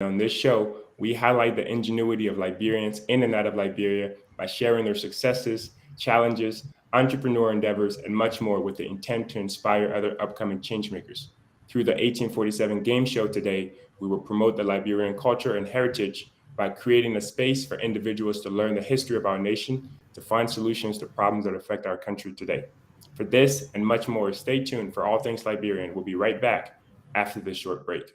On this show, we highlight the ingenuity of Liberians in and out of Liberia by sharing their successes, challenges, entrepreneur endeavors, and much more with the intent to inspire other upcoming changemakers. Through the 1847 game show today, we will promote the Liberian culture and heritage by creating a space for individuals to learn the history of our nation, to find solutions to problems that affect our country today. For this and much more, stay tuned for All Things Liberian. We'll be right back after this short break.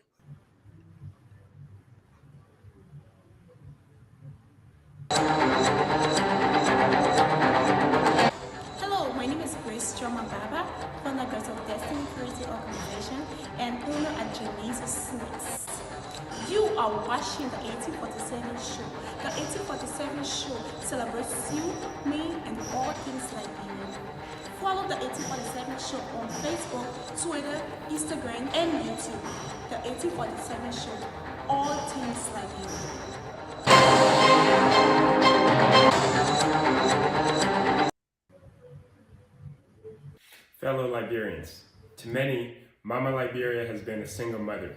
Hello, my name is Grace Choma Baba, founder of Destiny Creative Organization and owner at Janice's Snacks. You are watching the 1847 show. The 1847 show celebrates you, me, and all things Liberian. Follow the 1847 show on Facebook, Twitter, Instagram, and YouTube. The 1847 show, all things Liberian. Fellow Liberians, to many, Mama Liberia has been a single mother.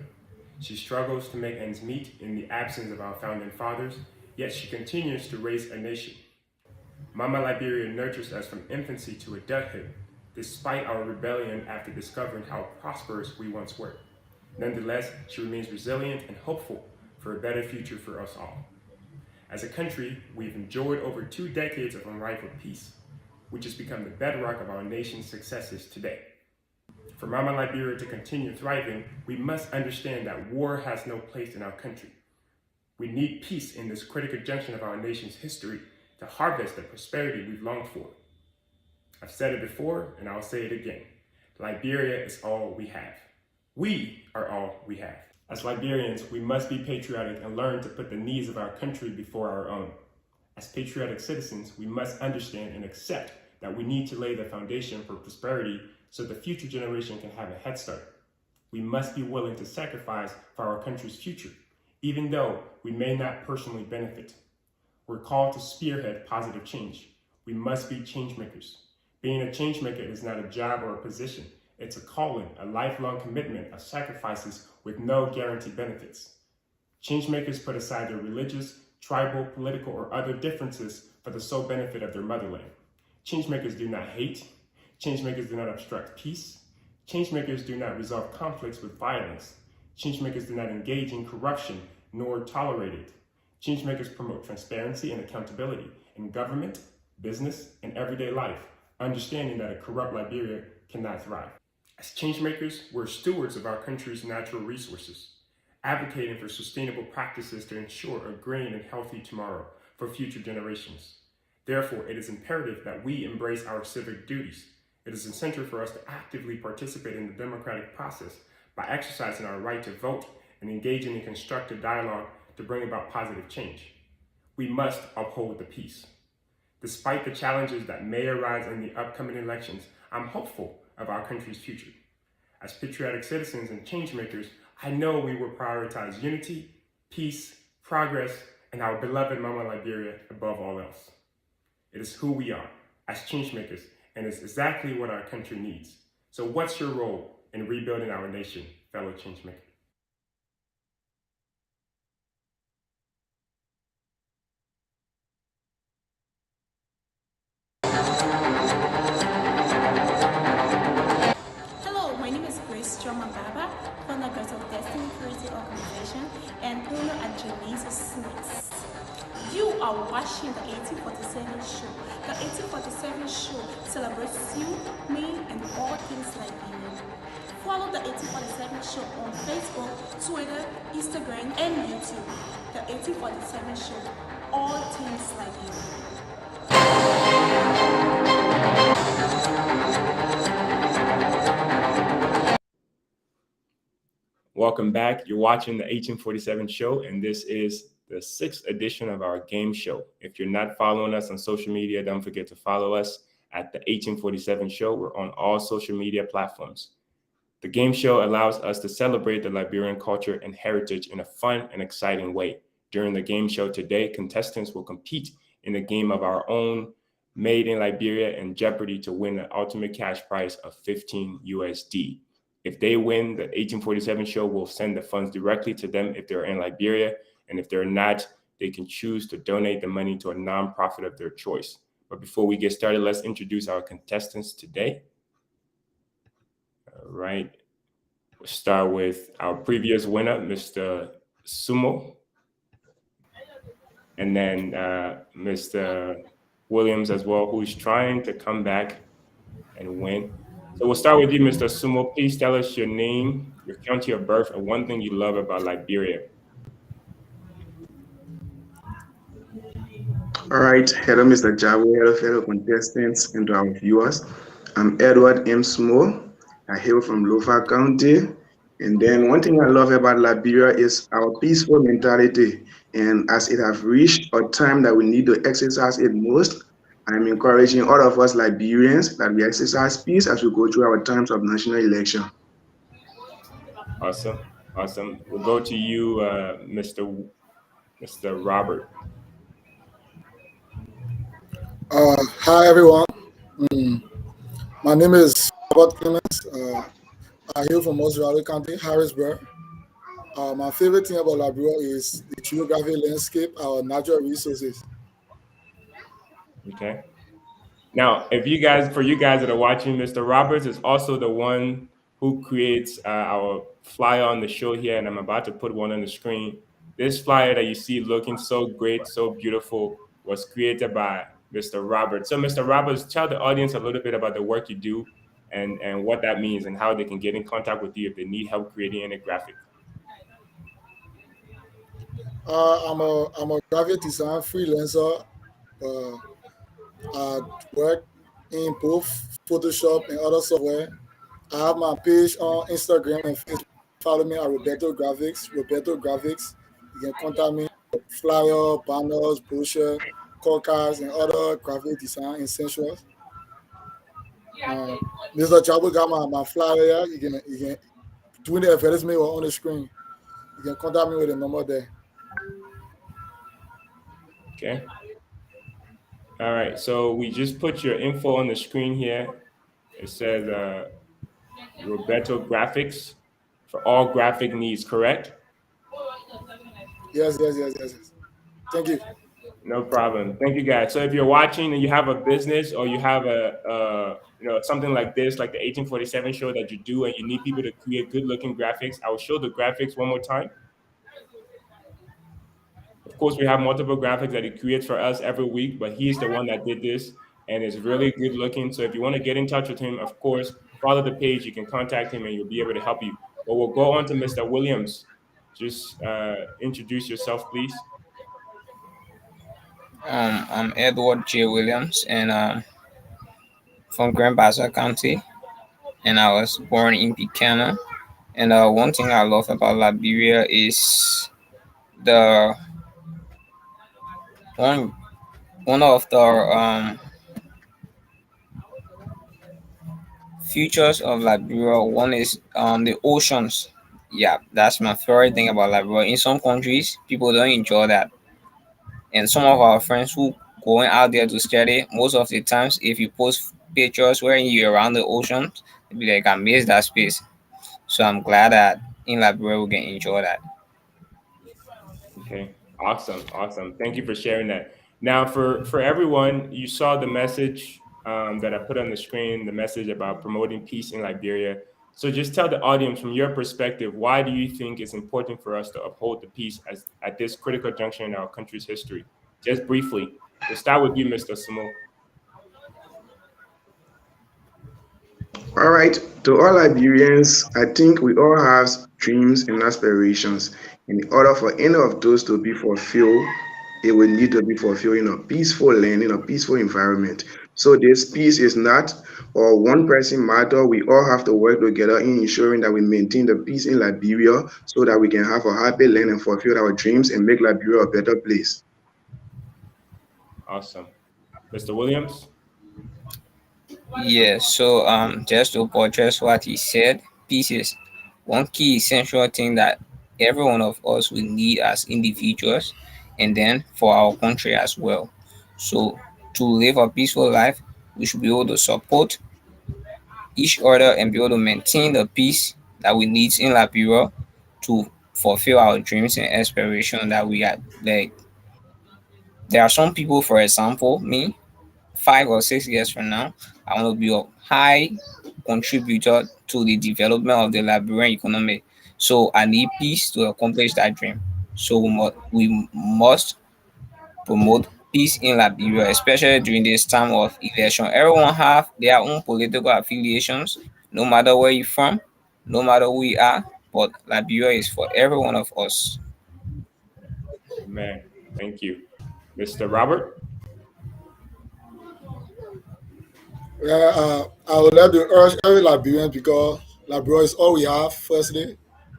She struggles to make ends meet in the absence of our founding fathers, yet she continues to raise a nation. Mama Liberia nurtures us from infancy to adulthood, despite our rebellion after discovering how prosperous we once were. Nonetheless, she remains resilient and hopeful for a better future for us all. As a country, we've enjoyed over 2 decades of unrivaled peace, which has become the bedrock of our nation's successes today. For Mama Liberia to continue thriving, we must understand that war has no place in our country. We need peace in this critical junction of our nation's history to harvest the prosperity we've longed for. I've said it before, and I'll say it again. Liberia is all we have. We are all we have. As Liberians, we must be patriotic and learn to put the needs of our country before our own. As patriotic citizens, we must understand and accept that we need to lay the foundation for prosperity so the future generation can have a head start. We must be willing to sacrifice for our country's future, even though we may not personally benefit. We're called to spearhead positive change. We must be change makers. Being a change maker is not a job or a position. It's a calling, a lifelong commitment of sacrifices with no guaranteed benefits. Change makers put aside their religious, tribal, political, or other differences for the sole benefit of their motherland. Changemakers do not hate. Changemakers do not obstruct peace. Changemakers do not resolve conflicts with violence. Changemakers do not engage in corruption nor tolerate it. Changemakers promote transparency and accountability in government, business, and everyday life, understanding that a corrupt Liberia cannot thrive. As changemakers, we're stewards of our country's natural resources, advocating for sustainable practices to ensure a green and healthy tomorrow for future generations. Therefore, it is imperative that we embrace our civic duties. It is essential for us to actively participate in the democratic process by exercising our right to vote and engaging in constructive dialogue to bring about positive change. We must uphold the peace. Despite the challenges that may arise in the upcoming elections, I'm hopeful of our country's future. As patriotic citizens and change makers, I know we will prioritize unity, peace, progress, and our beloved Mama Liberia above all else. It is who we are as change makers, and it's exactly what our country needs. So what's your role in rebuilding our nation, fellow change makers? Hello, my name is Grace Choma Baba, founder of Destiny Creative Organization and owner at Janice's Snacks. You are watching the 1847 show. The 1847 show celebrates you, me, and all things Liberian. Follow the 1847 show on Facebook, Twitter, Instagram, and YouTube. The 1847 show, all things Liberian. Welcome back. You're watching the 1847 show, and this is the 6th edition of our game show. If you're not following us on social media, don't forget to follow us at the 1847 show. We're on all social media platforms. The game show allows us to celebrate the Liberian culture and heritage in a fun and exciting way. During the game show today, contestants will compete in a game of our own made in Liberia and Jeopardy to win the ultimate cash prize of 15 USD. If they win, the 1847 show will send the funds directly to them if they're in Liberia. And if they're not, they can choose to donate the money to a nonprofit of their choice. But before we get started, let's introduce our contestants today. All right. We'll start with our previous winner, Mr. Sumo, and then Mr. Williams as well, who's trying to come back and win. So we'll start with you, Mr. Sumo. Please tell us your name, your county of birth, and one thing you love about Liberia. All right, hello, Mr. Jabo, hello, fellow contestants, and to our viewers. I'm Edward M. Small. I hail from Lofa County. And then one thing I love about Liberia is our peaceful mentality. And as it has reached a time that we need to exercise it most, I'm encouraging all of us Liberians that we exercise peace as we go through our times of national election. Awesome, awesome. We'll go to you, Mr. Robert. Hi everyone. Mm, My name is Robert Clemens. I hail from Oswego County, Harrisburg. My favorite thing about Liberia is the geographic landscape, our natural resources. Okay. Now, for you guys that are watching, Mr. Roberts is also the one who creates our flyer on the show here, and I'm about to put one on the screen. This flyer that you see looking so great, so beautiful, was created by Mr. Roberts. So, Mr. Roberts, tell the audience a little bit about the work you do and what that means and how they can get in contact with you if they need help creating any graphic. I'm a graphic design freelancer. Uh, I work in both Photoshop and other software. I have my page on Instagram and Facebook. Follow me at Roberto Graphics. Roberto Graphics. You can contact me for flyer, banners, brochure, call cards, and other graphic design essentials. Uh, Mr. Chabu got my flyer. You can do the advertisement or on the screen. You can contact me with the number there. Okay. All right. So we just put your info on the screen here. It says Roberto Graphics for all graphic needs, correct? Yes. Thank you. No problem. Thank you, guys. So if you're watching and you have a business or you have something like this, like the 1847 show that you do, and you need people to create good-looking graphics, I will show the graphics one more time. Of course, we have multiple graphics that he creates for us every week, but he's the one that did this, and it's really good looking. So if you want to get in touch with him, of course, follow the page. You can contact him, and he'll be able to help you. But we'll go on to Mr. Williams. Just introduce yourself, please. I'm Edward J. Williams, and from Grand Bassa County, and I was born in Buchanan. And one thing I love about Liberia is the one one of the features of Liberia. One is the oceans. Yeah, that's my favorite thing about Liberia. In some countries, people don't enjoy that, and some of our friends who going out there to study, most of the times, if you post pictures where you're around the ocean, they'll be like, I miss that space. So I'm glad that in Liberia we can enjoy that. Okay, awesome, awesome. Thank you for sharing that. Now, for everyone, you saw the message that I put on the screen, the message about promoting peace in Liberia. So just tell the audience from your perspective, why do you think it's important for us to uphold the peace as at this critical junction in our country's history? Just briefly, we'll start with you, Mr. Sumo. All right, to all Liberians, I think we all have dreams and aspirations. In order for any of those to be fulfilled, it will need to be fulfilled in a peaceful land, in a peaceful environment. So this peace is not or one person matter. We all have to work together in ensuring that we maintain the peace in Liberia so that we can have a happy land and fulfill our dreams and make Liberia a better place. Awesome. Mr. Williams? Yeah, so just to buttress what he said, peace is one key essential thing that every one of us will need as individuals and then for our country as well. So to live a peaceful life, we should be able to support each other and be able to maintain the peace that we need in Liberia to fulfill our dreams and aspiration that we had. Like there are some people, for example, me, 5 or 6 years from now, I want to be a high contributor to the development of the Liberian economy. So I need peace to accomplish that dream. So we must promote peace in Liberia, especially during this time of election. Everyone have their own political affiliations, no matter where you're from, no matter who we are, but Liberia is for every one of us. Man, thank you. Mr. Robert? Yeah, I would like to urge every Liberian because Liberia is all we have. Firstly,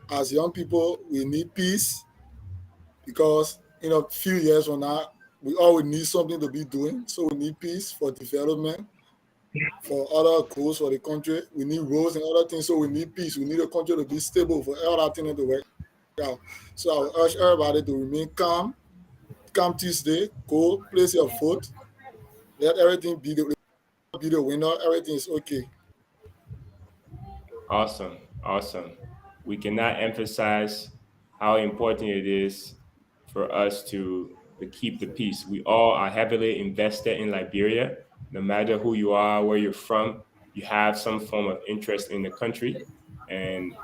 as young people, we need peace because in a few years from now, we all will need something to be doing. So we need peace for development, for other goals for the country. We need roads and other things. So we need peace. We need a country to be stable for all that thing to work out. So I will urge everybody to remain calm. Come Tuesday, go place your vote. Let everything be the winner. Everything is okay. Awesome. Awesome. We cannot emphasize how important it is for us to keep the peace. We all are heavily invested in Liberia. No matter who you are, where you're from, you have some form of interest in the country. And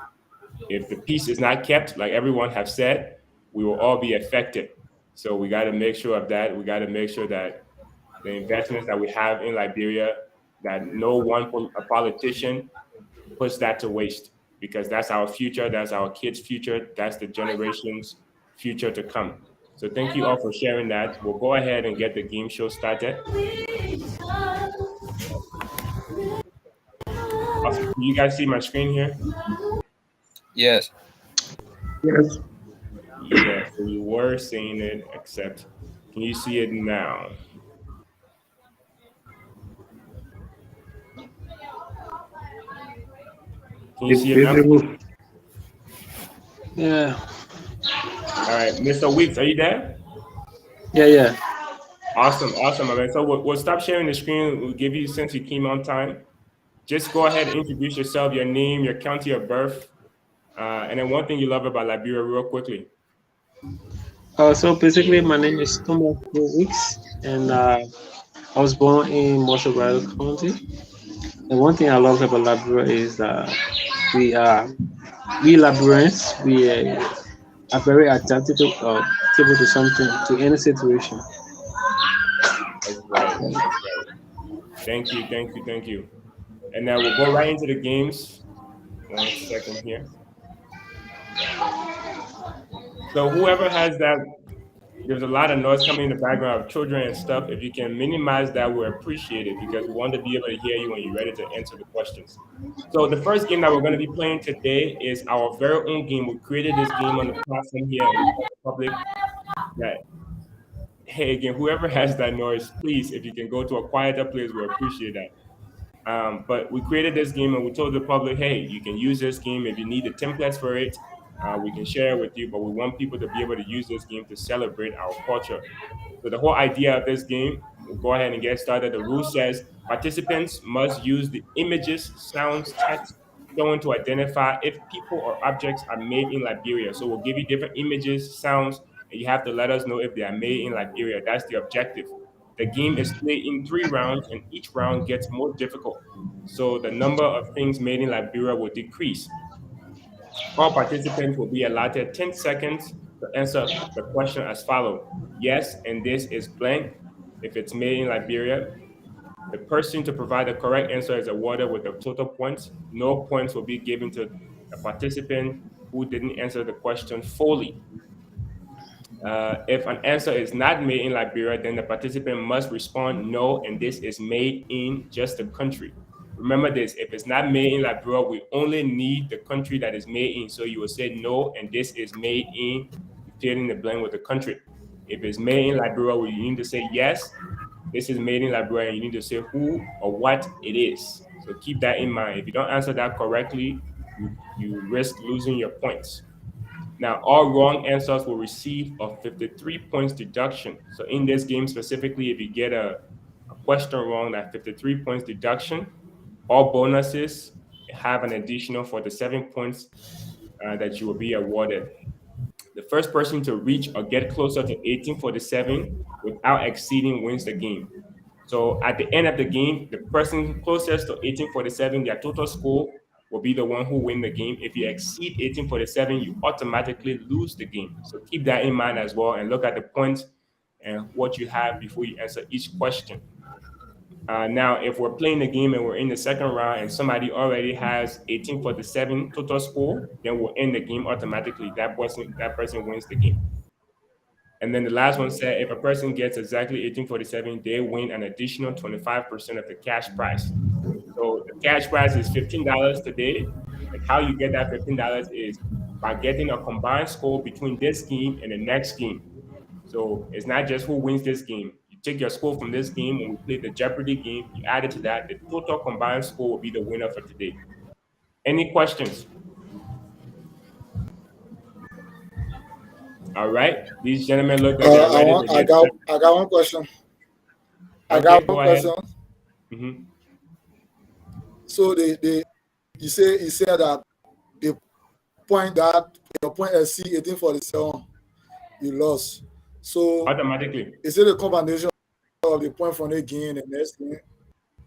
if the peace is not kept, like everyone have said, we will all be affected. So we got to make sure of that. We got to make sure that the investments that we have in Liberia, that no one a politician puts that to waste, because that's our future, that's our kids' future, that's the generation's future to come. So thank you all for sharing that. We'll go ahead and get the game show started. Awesome. Can you guys see my screen here? Yes. Yes. Yeah, so you were seeing it, except can you see it now? Can you It's see it now? visible. Yeah, All right, Mr. Weeks, are you there? yeah. Awesome, awesome, my man. So we'll stop sharing the screen. We'll give you, since you came on time, just go ahead and introduce yourself, your name, your county of birth, and then one thing you love about Liberia, real quickly. So basically, my name is Thomas Weeks, and I was born in Moshobayo County. And one thing I love about Liberia is that we are we Liberians. We are very adaptable to something, to any situation. That's right. That's right. Thank you, thank you, thank you. And now we'll go right into the games. 1 second here. So whoever has that, there's a lot of noise coming in the background of children and stuff. If you can minimize that, we appreciate it, because we want to be able to hear you when you're ready to answer the questions. So the first game that we're going to be playing today is our very own game. We created this game on the platform here, and we told the public that, hey, again, whoever has that noise, please, if you can go to a quieter place, we appreciate that. But we created this game and we told the public, hey, you can use this game. If you need the templates for it, we can share it with you. But we want people to be able to use this game to celebrate our culture. So the whole idea of this game, we'll go ahead and get started. The rule says participants must use the images, sounds, text shown to identify if people or objects are made in Liberia. So we'll give you different images, sounds, and you have to let us know if they are made in Liberia. That's the objective. The game is played in 3 rounds, and each round gets more difficult. So the number of things made in Liberia will decrease. All participants will be allotted 10 seconds to answer the question as follows. Yes, and this is blank. If it's made in Liberia, the person to provide the correct answer is awarded with the total points. No points will be given to a participant who didn't answer the question fully. If an answer is not made in Liberia, then the participant must respond no, and this is made in just the country. Remember this, if it's not made in Liberia, we only need the country that is made in. So you will say no, and this is made in, you fill in the blank with the country. If it's made in Liberia, you need to say yes, this is made in Liberia, and you need to say who or what it is. So keep that in mind. If you don't answer that correctly, you risk losing your points. Now, all wrong answers will receive a 53 points deduction. So in this game specifically, if you get a question wrong, that 53 points deduction. All bonuses have an additional 47 points that you will be awarded. The first person to reach or get closer to 1847 without exceeding wins the game. So at the end of the game, the person closest to 1847, their total score will be the one who win the game. If you exceed 1847, you automatically lose the game. So keep that in mind as well and look at the points and what you have before you answer each question. Now, if we're playing the game and we're in the second round and somebody already has 1847 total score, then we'll end the game automatically. That person wins the game. And then the last one said if a person gets exactly 1847, they win an additional 25% of the cash prize. So the cash prize is $15 today. And how you get that $15 is by getting a combined score between this game and the next game. So it's not just who wins this game. You take your score from this game when we play the Jeopardy game, you add it to that, the total combined score will be the winner for today. Any questions? All right. These gentlemen look like they're ready to get started. I got one question. Okay, go ahead. Mm-hmm. So you said that the point that your point exceed 1847, you lost. So Automatically. is it a combination of the point from the game and the next game,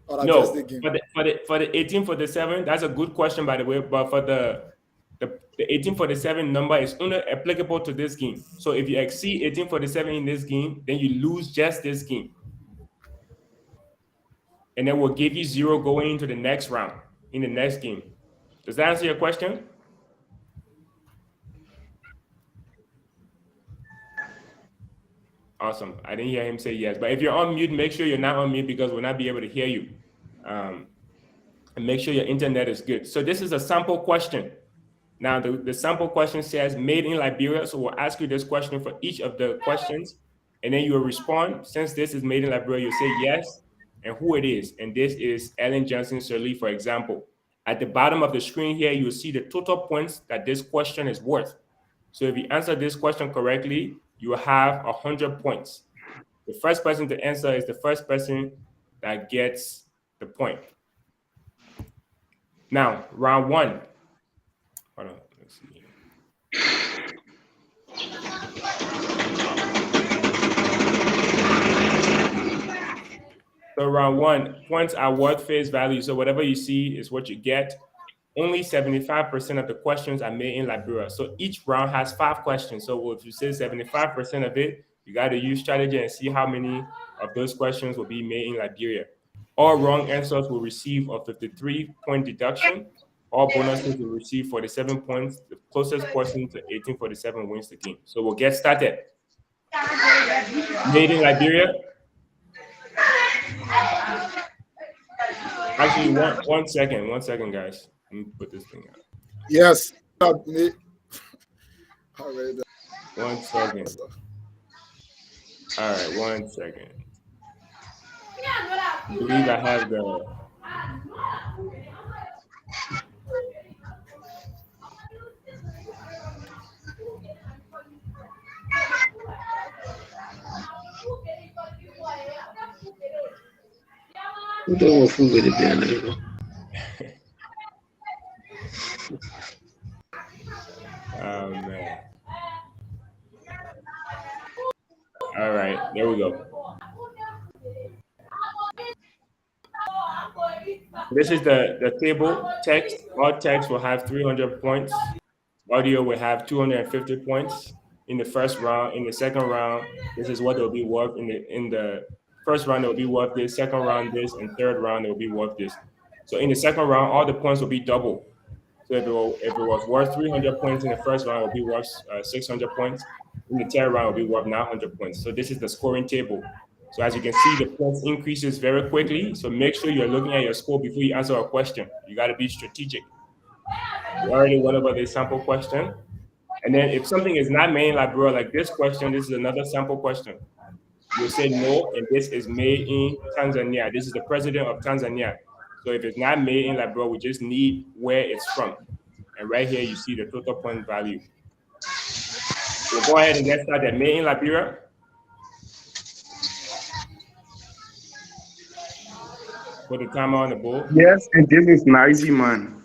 or No, just the game? for the 1847, that's a good question by the way. But for the 1847 number is only applicable to this game. So if you exceed 1847 in this game, then you lose just this game. And then we'll give you 0 going into the next round, in the next game. Does that answer your question? Awesome. I didn't hear him say yes. But if you're on mute, make sure you're not on mute because we'll not be able to hear you. And make sure your internet is good. So this is a sample question. Now, the sample question says made in Liberia. So we'll ask you this question for each of the questions. And then you will respond. Since this is made in Liberia, you say yes and who it is. And this is Ellen Johnson Sirleaf, for example. At the bottom of the screen here, you'll see the total points that this question is worth. So if you answer this question correctly, you will have 100 points. The first person to answer is the first person that gets the point. Now, round one. Hold on, let's see here. So round one, points are worth face value. So whatever you see is what you get. Only 75% of the questions are made in Liberia. So each round has 5 questions. So if you say 75% of it, you got to use strategy and see how many of those questions will be made in Liberia. All wrong answers will receive a 53-point deduction. All bonuses will receive 47 points. The closest person to 1847 wins the game. So we'll get started. Made in Liberia. Actually, one second, guys. Let me put this thing out. Yes. One second. All right, 1 second. I believe I have the. Oh man. All right, there we go. This is the table. Text, all text will have 300 points. Audio will have 250 points in the first round. In the second round, this is what they'll be worth. In the first round, they'll be worth this. Second round, this, and third round, they'll be worth this. So in the second round, all the points will be double. So if it was worth 300 points in the first round, it will be worth 600 points. In the third round, it will be worth 900 points. So this is the scoring table. So as you can see, the points increases very quickly. So make sure you're looking at your score before you answer a question. You got to be strategic. We already went over this sample question. And then if something is not made in Liberia, like this question, this is another sample question. You'll say no, and this is made in Tanzania. This is the president of Tanzania. So if it's not made in Liberia, we just need where it's from. And right here, you see the total point value. We'll go ahead and get started. Made in Liberia. Put the timer on the board. Yes, and this is Nizy, man.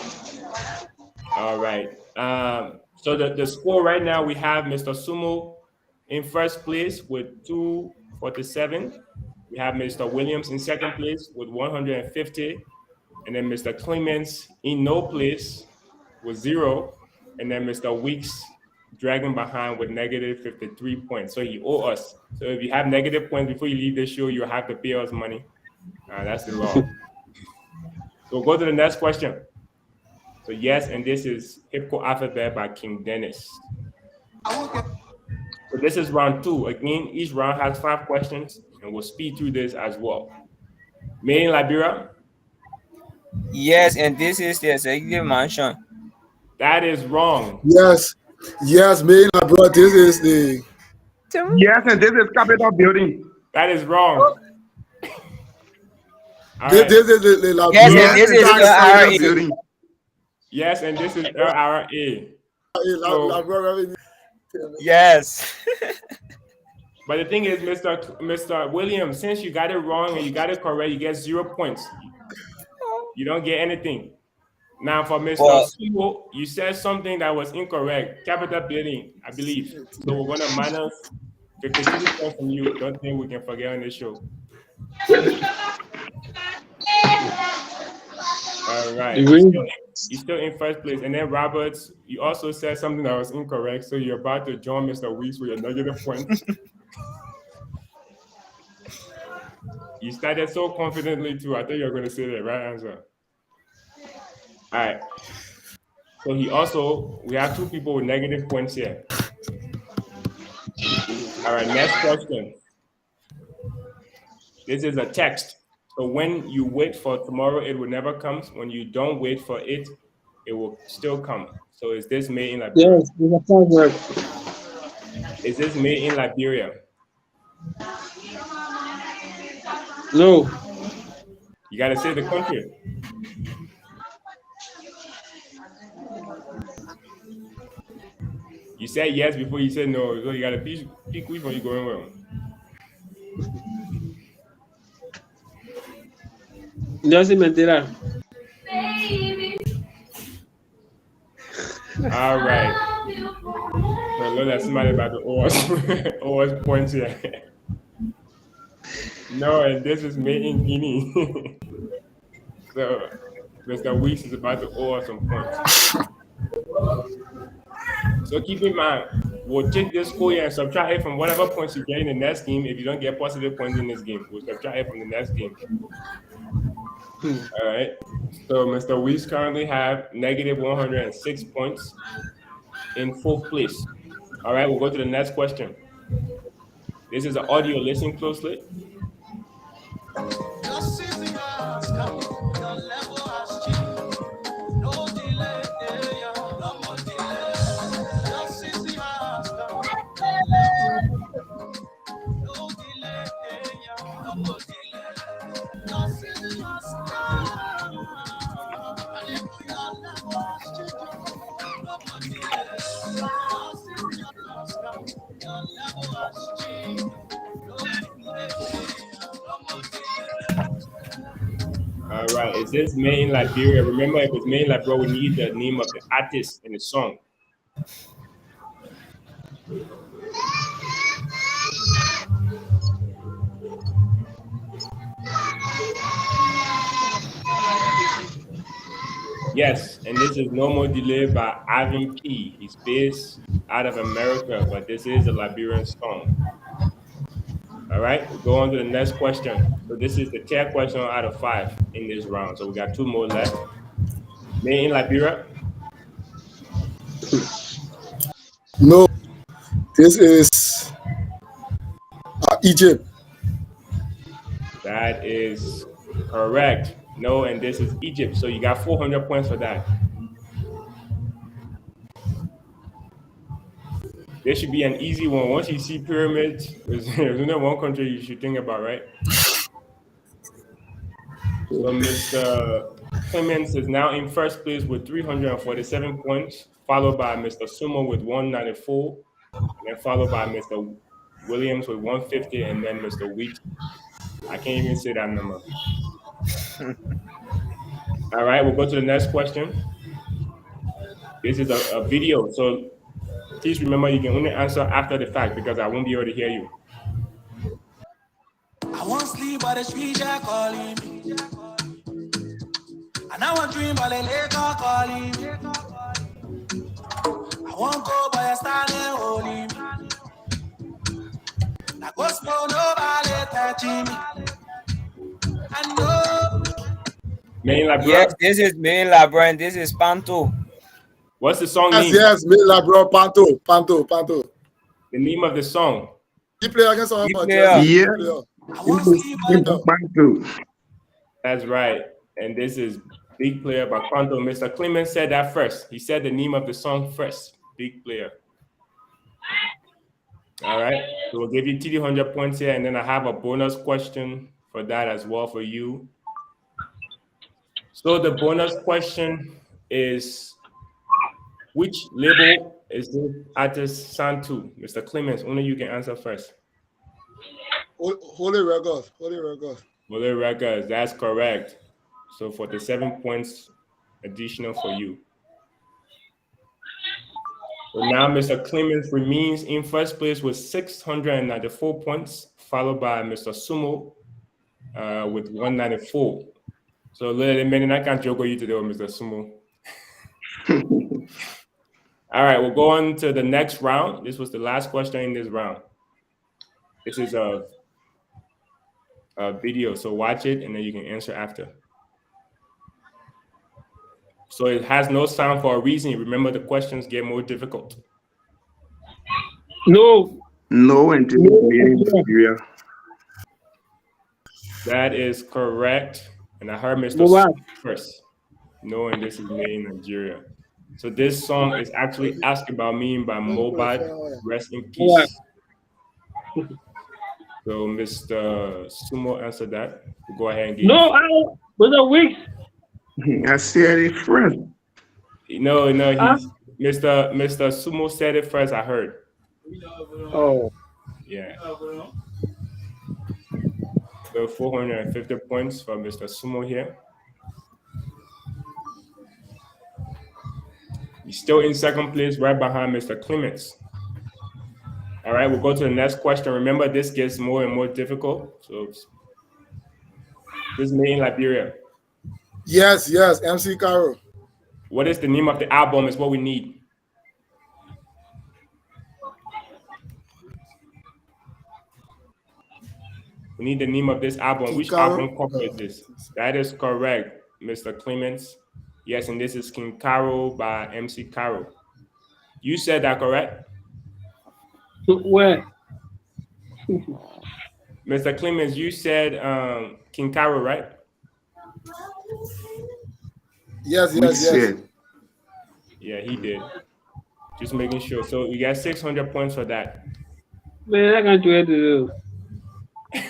All right. So the score right now, we have Mr. Sumo in first place with 247. We have Mr. Williams in second place with 150. And then Mr. Clements in no place with 0. And then Mr. Weeks dragging behind with negative 53 points. So he owe us. So if you have negative points before you leave the show, you have to pay us money. That's the law. So we'll go to the next question. So yes, and this is Hip Hop Alphabet by King Dennis. So this is round 2. Again, each round has 5 questions, and we'll speed through this as well. Made in Liberia? Yes, and this is the executive mansion. That is wrong. Yes, yes, me, my bro. This is the. Yes, and this is Capitol Building. That is wrong. All This, right. this is the Yes, Yes, and this and is this is Capitol LRA. Building. Yes, and this is LRA. So, Yes. but the thing is, Mr. Williams, since you got it wrong and you got it correct, you get 0 points. You don't get anything. Now for Mr. Well, Sumo, you said something that was incorrect. Capital building, I believe. So we're gonna minus 53 points from you. Don't think we can forget on this show. All right. You're still in first place. And then Roberts, you also said something that was incorrect. So you're about to join Mr. Weeks with your negative points. You started so confidently too. I thought you were going to say the right answer. All right. So we have 2 people with negative points here. All right, next question. This is a text. So when you wait for tomorrow, it will never come. When you don't wait for it, it will still come. So is this made in Liberia? Yes, it's a proverb. Is this made in Liberia? No. You got to say the country. You said yes before you said no. So you got to pick which one you're going with. Just mentira. All right. So Lola, somebody about the OS points here. No, and this is made in Guinea. So Mr. Weeks is about to owe us some points. So keep in mind, we'll take this score here and subtract it from whatever points you get in the next game. If you don't get positive points in this game, we'll subtract it from the next game. All right. So Mr. Weeks currently have negative 106 points in 4th place. All right, we'll go to the next question. This is an audio. Listen closely. All right, is this made in Liberia? Remember, if it's made in Liberia, we need the name of the artist in the song. Yes, and this is No More Delay by Ivan P. He's based out of America, but this is a Liberian song. All right, we'll go on to the next question. So this is the 10th question out of 5 in this round. So we got 2 more left. Made in Liberia? No, this is Egypt. That is correct. No, and this is Egypt. So you got 400 points for that. This should be an easy one. Once you see pyramids, there's only one country you should think about, right? So Mr. Clements is now in first place with 347 points, followed by Mr. Sumo with 194, and then followed by Mr. Williams with 150, and then Mr. Weeks. I can't even say that number. All right, we'll go to the next question. This is a video, so please remember you can only answer after the fact because I won't be able to hear you. I won't sleep, but the streets are calling me. And I won't dream, but the lake are calling me. I won't go, but I stand there holding me. I go slow, nobody touching me. I know. Main Yes, Liberian, this is Main Liberian. This is Panto. what's the song Yes, name? yes, me la bro, Panto. The name of the song. He play against our Big player. Jersey. Yeah, He player. I this won't is sleep, this but is Bantu. That's right. And this is Big Player by Quanto. Mr. Clement said that first. He said the name of the song first. Big Player. All right. So we'll give you 300 points here, and then I have a bonus question for that as well for you. So the bonus question is, which label is this artist signed to? Mr. Clemens, only you can answer first. Holy Records. Holy Records. Holy Records, that's correct. So 47 points additional for you. So now Mr. Clemens remains in first place with 694 points, followed by Mr. Sumo with 194. So little minute, I can't joke with you today, Mr. Sumo. All right, we'll go on to the next round. This was the last question in this round. This is a video, so watch it and then you can answer after. So it has no sound for a reason. Remember, the questions get more difficult. No. No, and this is made in Liberia. That is correct. And I heard Mr. Mobile. first, knowing this is made in Nigeria. So this song is actually Ask About Me by Mobile. Rest in peace. So Mr. Sumo answered that. We'll go ahead and get No, I was a week. I said it first. No, he's Mr. Sumo said it first, I heard. Oh. Yeah. So 450 points for Mr. Sumo here. He's still in second place, right behind Mr. Clements. All right, we'll go to the next question. Remember, this gets more and more difficult. So this is made in Liberia. Yes, MC Caro. What is the name of the album is what we need. We need the name of this album. Which album cover is this? That is correct, Mr. Clements. Yes, and this is King Caro by MC Caro. You said that correct? Where? Mr. Clemens, you said King Caro, right? Yes. Yeah, he did. Just making sure. So you got 600 points for that. Man, I can't do it.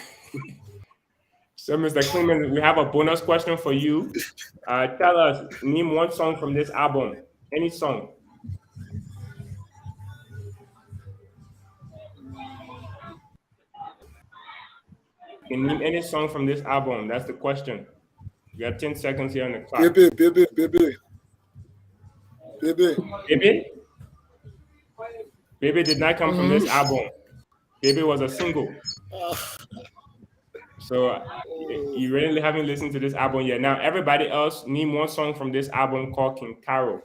So, Mr. Clemens, we have a bonus question for you. Tell us, name one song from this album. Any song. You can name any song from this album. That's the question. You got 10 seconds here on the clock. Baby. Baby did not come from this album. Baby was a single. So you really haven't listened to this album yet. Now, everybody else, name one song from this album called King Caro.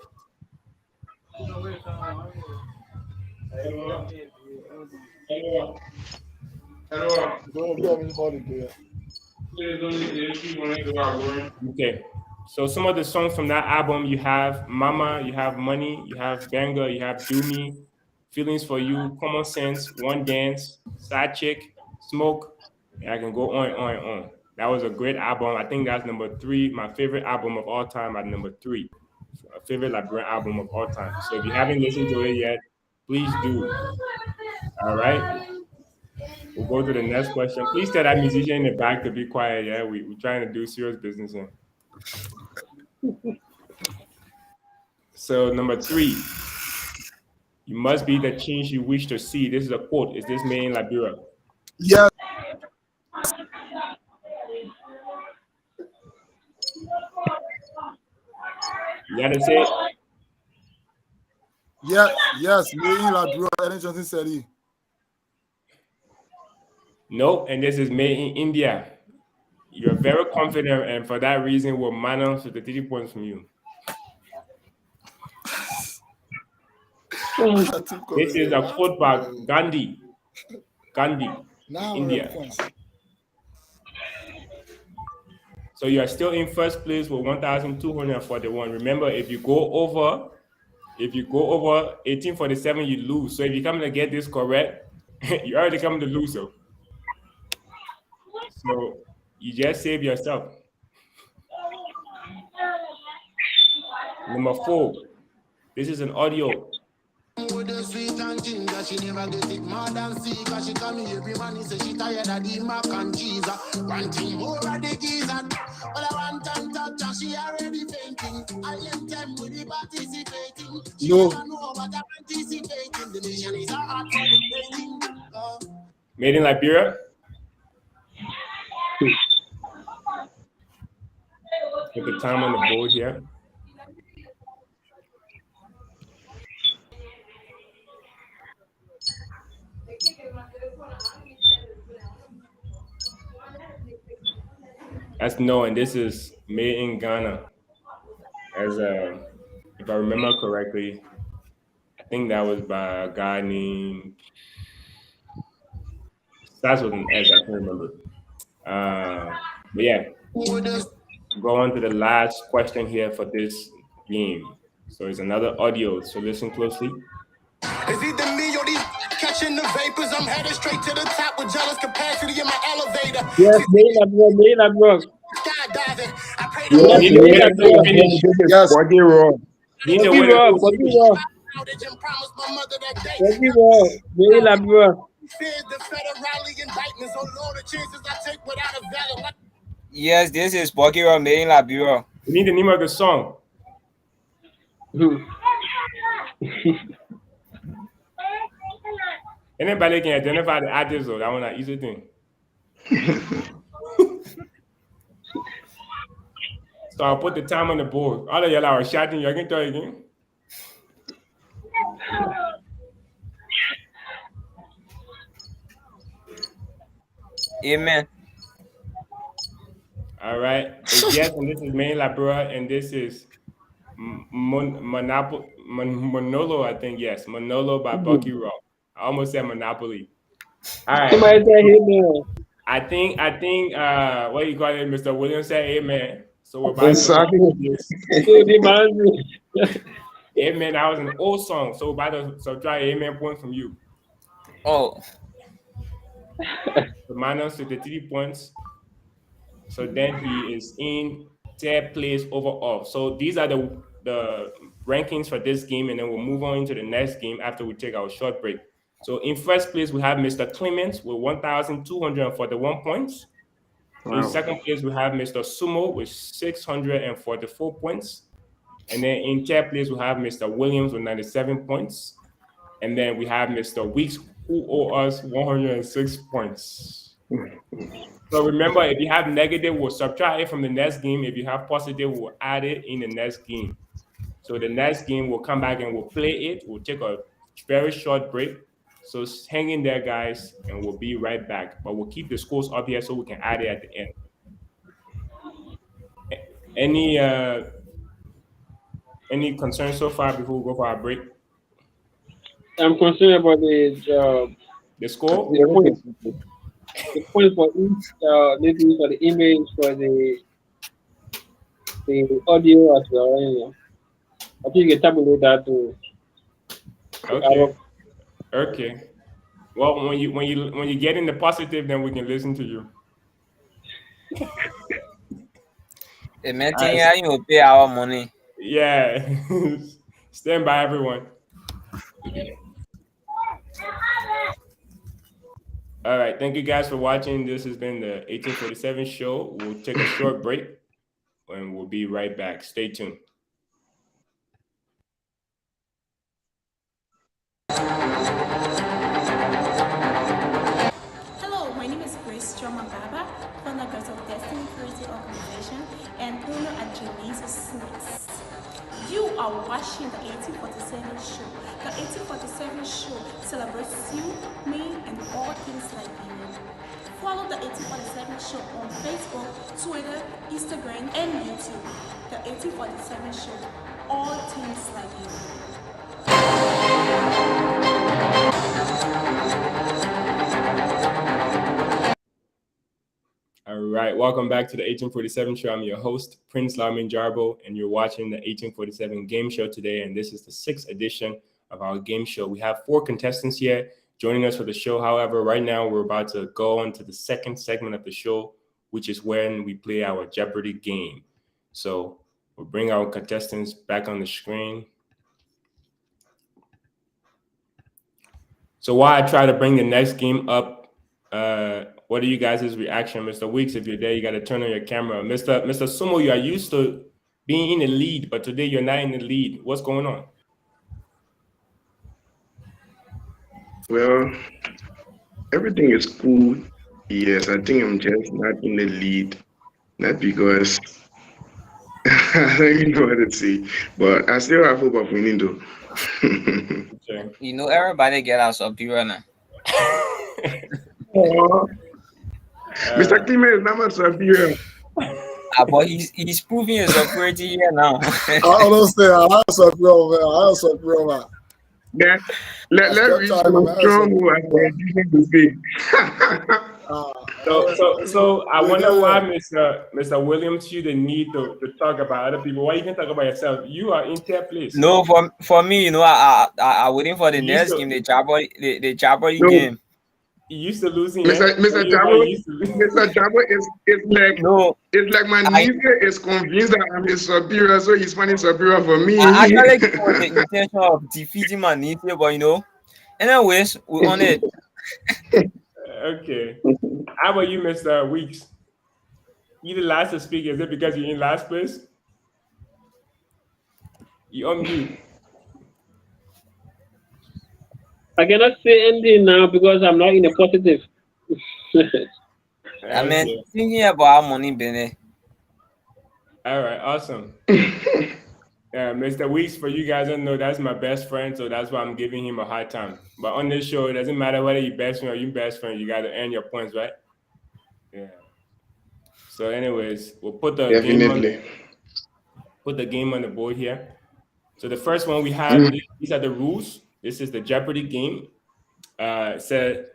Okay. So some of the songs from that album, you have Mama, you have Money, you have Banger, you have Do Me, Feelings for You, Common Sense, One Dance, Side Chick, Smoke, and I can go on and on and on. That was a great album. I think that's number 3, my favorite album of all time at number 3. A favorite Liberian album of all time. So if you haven't listened to it yet, please do. All right. We'll go to the next question. Please tell that musician in the back to be quiet. Yeah, we're trying to do serious business here. So number 3, you must be the change you wish to see. This is a quote. Is this made in Liberia? Yes. You gotta say it. Yes, made in Liberia. Ellen Johnson said it. No, and this is made in India. You're very confident, and for that reason, we'll minus the 3 points from you. This is a quote by Gandhi. Now India. points. So you are still in first place with 1,241. Remember, if you go over 1847, you lose. So if you come to get this correct, you already come the loser. So you just save yourself. Number 4. This is an audio. With the sweet and ginger, she never get it more than see. Cause she come here every man, say she tired of the mac and cheese. One thing more of the geezer. But I want time touch and she already fainting. I am them with the participating. She No. don't know what I'm anticipating. The mission is a hard thing. Made in Liberia. Put the time on the board here. That's no, and this is made in Ghana. As if I remember correctly, I think that was by a guy named starts with an S. I can't remember. But yeah, go on to the last question here for this game. So it's another audio. So listen closely. Is either me or these catching the vapors? I'm headed straight to the top with jealous capacity in my elevator. Yes, made in Liberia. Skydiving. I pray Yes, to Need made to in wait Liberia. until you finish. This is Yes. Buggy Raw. Need to Buggy wait Raw, until you finish. outage and promise my mother that day. made in Liberia. Fears the federally indictments. Oh Lord, the chances I take without a valid. Yes, this is Boggy made in Liberia. We need the name of the song. Anybody can identify the artist, though. That one an easy thing. So I'll put the time on the board. All of y'all are shouting. You can tell again. Amen. All right. It's yes, and this is main Liberia, and this is Manolo, I think. Yes, Manolo by Bucky Raw. I almost said Monopoly. All right. Somebody say amen. I think what you call it, Mr. Williams said amen. So we're about Exactly. to amen. That was an old song. So we're about to subtract amen point from you. Oh, The minus with the 3 points. So then he is in third place overall. So these are the rankings for this game, and then we'll move on into the next game after we take our short break. So in first place, we have Mr. Clements with 1,241 points. Wow. In second place, we have Mr. Sumo with 644 points. And then in third place, we have Mr. Williams with 97 points. And then we have Mr. Weeks, who owe us 106 points. So remember, if you have negative, we'll subtract it from the next game. If you have positive, we'll add it in the next game. So the next game, we'll come back and we'll play it. We'll take a very short break. So hang in there, guys, and we'll be right back. But we'll keep the scores up here so we can add it at the end. Any concerns so far before we go for our break? I'm concerned about the score. The points for each maybe for the image, for the audio as well. You know. I think you can tabulate that too. Okay. Well, when you get in the positive, then we can listen to you. Imagine you will pay our money. Yeah. Stand by, everyone. All right. Thank you guys for watching. This has been the 1847 show. We'll take a short break and we'll be right back. Stay tuned. Hello, my name is Grace Choma Baba from the Girls of Destiny Charity Organization and owner at Janice's Snacks. You are watching the 1847 show. 1847 show celebrates you, me, and all things Liberian. Follow the 1847 show on Facebook, Twitter, Instagram, and YouTube. The 1847 show, all things Liberian. All right, welcome back to the 1847 show. I'm your host, Prince Lamin Jarbo, and you're watching the 1847 game show today. And this is the 6th edition of our game show. We have 4 contestants here joining us for the show. However, right now we're about to go on to the second segment of the show, which is when we play our Jeopardy game. So we'll bring our contestants back on the screen. So while I try to bring the next game up, what are you guys' reaction? Mr. Weeks, if you're there, you got to turn on your camera. Mr. Sumo, you are used to being in the lead, but today you're not in the lead. What's going on? Well, everything is cool. Yes, I think I'm just not in the lead. Not because I don't even know what to say. But I still have hope of winning though. Okay. You know, everybody get our superior now. Mr. Clement is not my superior. But he's proving his superiority here now. I don't say I have superior, man. I have superior, man. Yeah. Let's reach some strong word for using to speak. So I wonder why Mr. Williams you the need to talk about other people. Why you can talk about yourself? You are in third place. No, for me, you know, I waiting for the next game, the Jeopardy No. game. You used to losing. Mr. Jabo is like No, it's like my niece is convinced that I'm his superior, so he's finding superior for me. I actually give us the intention of defeating my niece, but you know. Anyways, we on it. Okay. How about you, Mr. Weeks? You the last to speak. Is it because you're in last place? You on mute. I cannot say anything now because I'm not in a positive. I mean, thinking about our money, Benny. All right, awesome. Mr. Weeks, for you guys don't know, that's my best friend, so that's why I'm giving him a hard time. But on this show, it doesn't matter whether you're best friend or you best friend, you got to earn your points, right? Yeah. So, anyways, we'll put the game on the board here. So the first one we have, these are the rules. This is the Jeopardy game. Said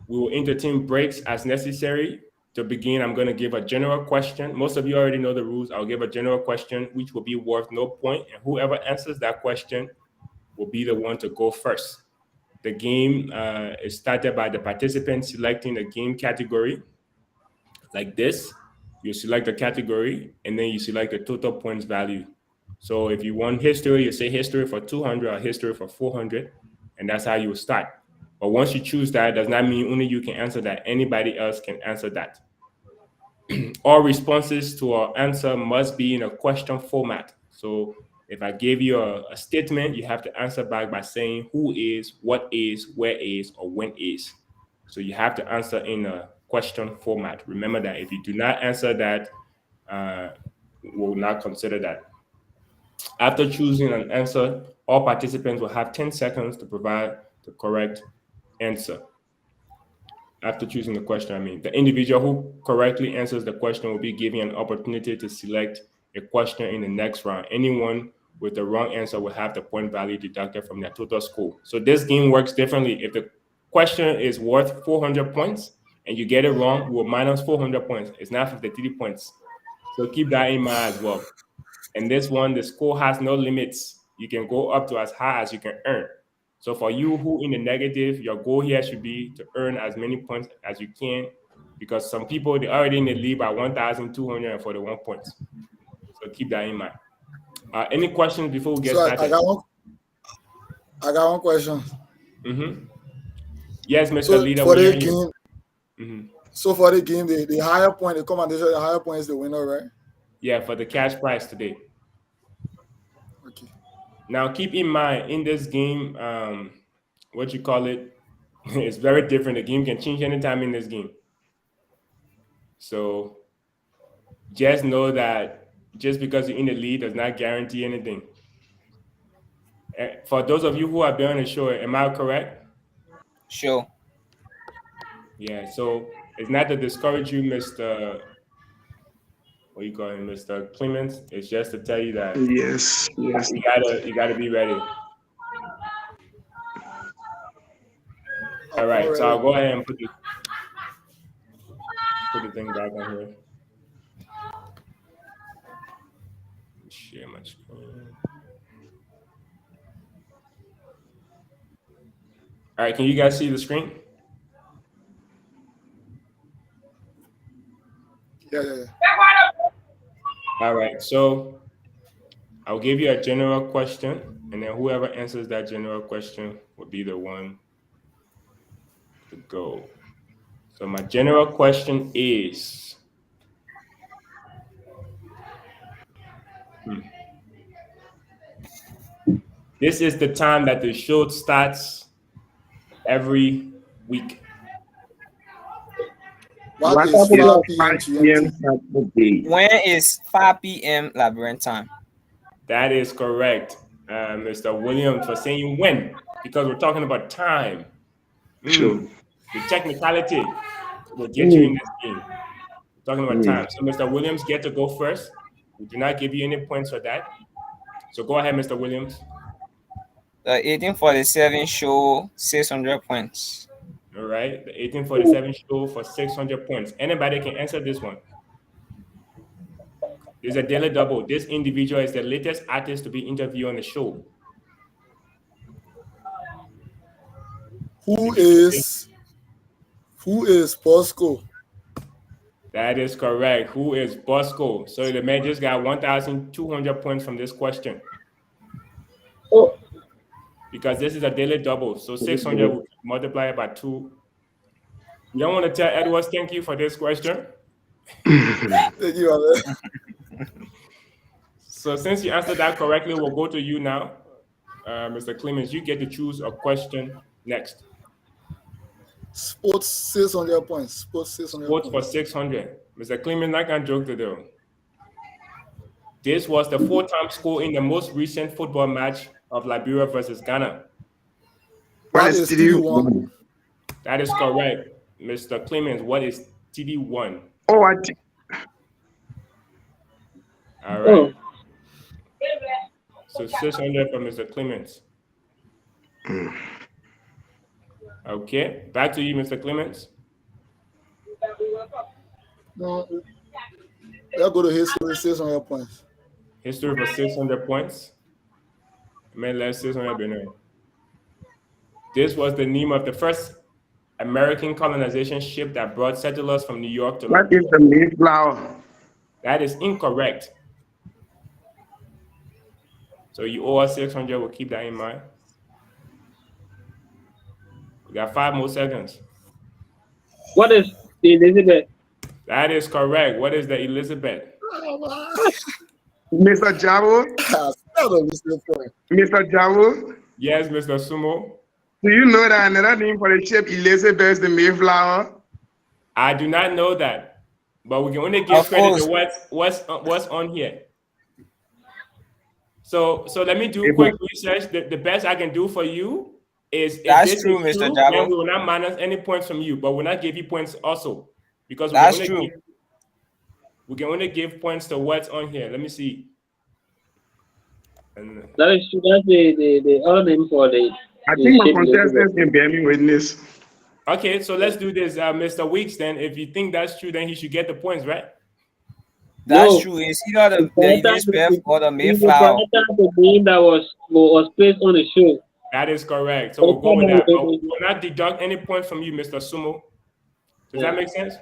we will entertain breaks as necessary. To begin, I'm going to give a general question. Most of you already know the rules. I'll give a general question, which will be worth no point, and whoever answers that question will be the one to go first. The game is started by the participants selecting a game category like this. You select the category, and then you select the total points value. So if you want history, you say history for 200 or history for 400, and that's how you will start. But once you choose that, does not mean only you can answer that. Anybody else can answer that. All responses to our answer must be in a question format. So if I gave you a statement, you have to answer back by saying who is, what is, where is, or when is. So you have to answer in a question format. Remember that if you do not answer that, we'll not consider that. After choosing an answer, all participants will have 10 seconds to provide the correct answer. After choosing the question, the individual who correctly answers the question will be given an opportunity to select a question in the next round. Anyone with the wrong answer will have the point value deducted from their total score. So this game works differently. If the question is worth 400 points and you get it wrong, we will minus 400 points. It's not 53 points. So keep that in mind as well. And this one, the score has no limits. You can go up to as high as you can earn. So for you who in the negative, your goal here should be to earn as many points as you can, because some people, they're already in the lead by 1,241 points. So keep that in mind. Any questions before we get started? I got one question. Mm-hmm. Yes, Mr. Leader. For the game, so for the game, the higher point, the commendation, the higher point is the winner, right? Yeah, for the cash prize today. Okay. Now, keep in mind, in this game, it's very different. The game can change anytime in this game. So just know that just because you're in the lead does not guarantee anything. For those of you who have been on the show, am I correct? Sure. Yeah. So it's not to discourage you, Mr. What you call him, Mr. Clements. It's just to tell you that Yes, yes. you gotta be ready. All I'm right. So I'll ready. go ahead and put the thing back on here. Share my screen. All right. Can you guys see the screen? Yeah. All right. So I'll give you a general question, and then whoever answers that general question will be the one to go. So my general question is, this is the time that the show starts every week. What What is is 5 p.m. 5 p.m. GMT? Saturday? When is 5 p.m. Liberian time? That is correct, Mr. Williams, for saying when, because we're talking about time. Sure. The technicality will get you in Mm, this game. We're talking about mm. time. So Mr. Williams get to go first. We do not give you any points for that. So go ahead, Mr. Williams. The 1847 show 600 points. All right. The 1847 show for 600 points. Anybody can answer this one. There's a daily double. This individual is the latest artist to be interviewed on the show. Who is Bosco? That is correct. Who is Bosco? So the man just got 1,200 points from this question. Oh, Because this is a daily double. So 600 will multiply by 2. You don't want to tell Edwards thank you for this question? Thank you, man. So since you answered that correctly, we'll go to you now. Mr. Clemens, you get to choose a question next. Sports 600 points. Sports 600 Sports for points. 600. Mr. Clemens, I can't joke to do. This was the 4-time score in the most recent football match of Liberia versus Ghana. What What is is TD1? TD1? That is correct. Mr. Clemens, what is TD1? Oh, I think All right. So 600 for Mr. Clemens. Okay. Back to you, Mr. Clemens. No, let's go to history 600 points. History for 600 points. Man, let's 600 Benin. This was the name of the first American colonization ship that brought settlers from New York to what is Liberia. the Mayflower? That is incorrect. So you owe us 600. We'll keep that in mind. We got 5 more seconds. what is the Elizabeth? That is correct. What is the Elizabeth? Mr. Javo? Mr. Javo? Yes, Mr. Sumo. Do you know that another name for the ship Elizabeth is the Mayflower? I do not know that, but we can only give Of credit to course. what's on here. So let me do It quick was- research. The best I can do for you is if That's this true, is Mr. true, Jabo. then we will not minus any points from you, but we'll not give you points also because That's true. We can only give points to what's on here. Let me see. And That is true. That's the other name for the I think my ship Elizabeth. contestants can bear me witness. okay, so let's do this, Mr. Weeks. Then, if you think that's true, then he should get the points, right? That's No. true. It's either the Correct Elizabeth or the is Mayflower. the name that was placed on the show. That is correct. So we'll go with that. But we will not deduct any points from you, Mr. Sumo. Does that make sense?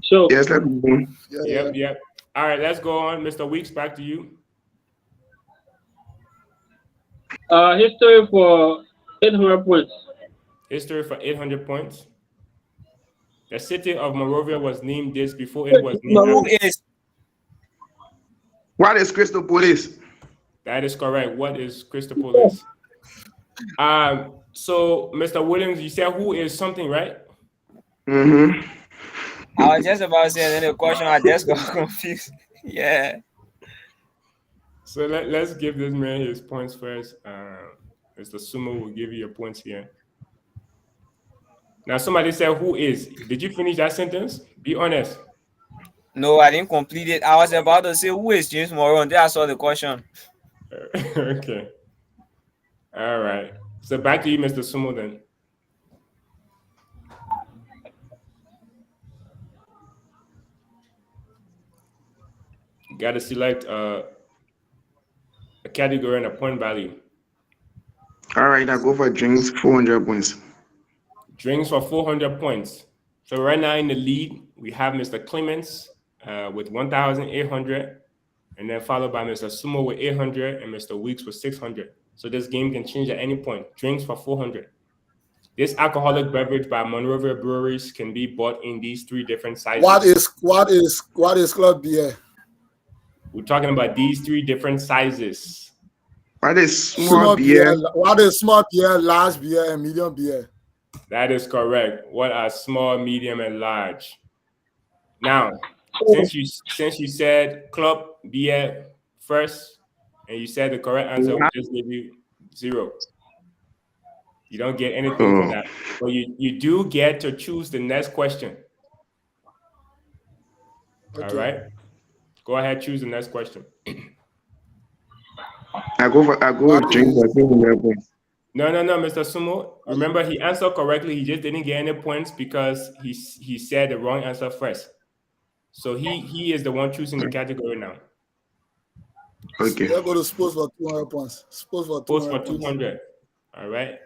Sure. Yes, let's go. Yep. All right, let's go on. Mr. Weeks, back to you. History for 800 points. History for 800 points. The city of Monrovia was named this before it was named. Who is What is Crystal Police? That is correct. What is Christopolis? So Mr. Williams, you said who is something, right? Mm-hmm. I was just about to say another question. I just got confused. Yeah. So let's give this man his points first. Mr. Sumo will give you your points here. Now, somebody said, "Who is?" Did you finish that sentence? Be honest. No, I didn't complete it. I was about to say, who is James Moron? Then I saw the question. Okay. All right. So back to you, Mr. Sumo, then. You got to select a category and a point value. All right, I go for drinks, 400 points. Drinks for 400 points. So right now in the lead, we have Mr. Clements with 1,800, and then followed by Mr. Sumo with 800 and Mr. Weeks with 600. So this game can change at any point. Drinks for 400. This alcoholic beverage by Monrovia Breweries can be bought in these 3 different sizes. What is club beer? We're talking about these 3 different sizes. What is small beer? What is small beer, large beer, and medium beer? That is correct. What are small, medium, and large? Now, since you said club beer first, and you said the correct answer, we'll just give you 0. You don't get anything for that. But you do get to choose the next question. Okay. All right. Go ahead, choose the next question. I go with drinks for 200 points. No, Mr. Sumo. Remember, he answered correctly. He just didn't get any points because he said the wrong answer first. So he is the one choosing the category now. Okay. Let's go to sports for 200 points. Sports for 200. All right.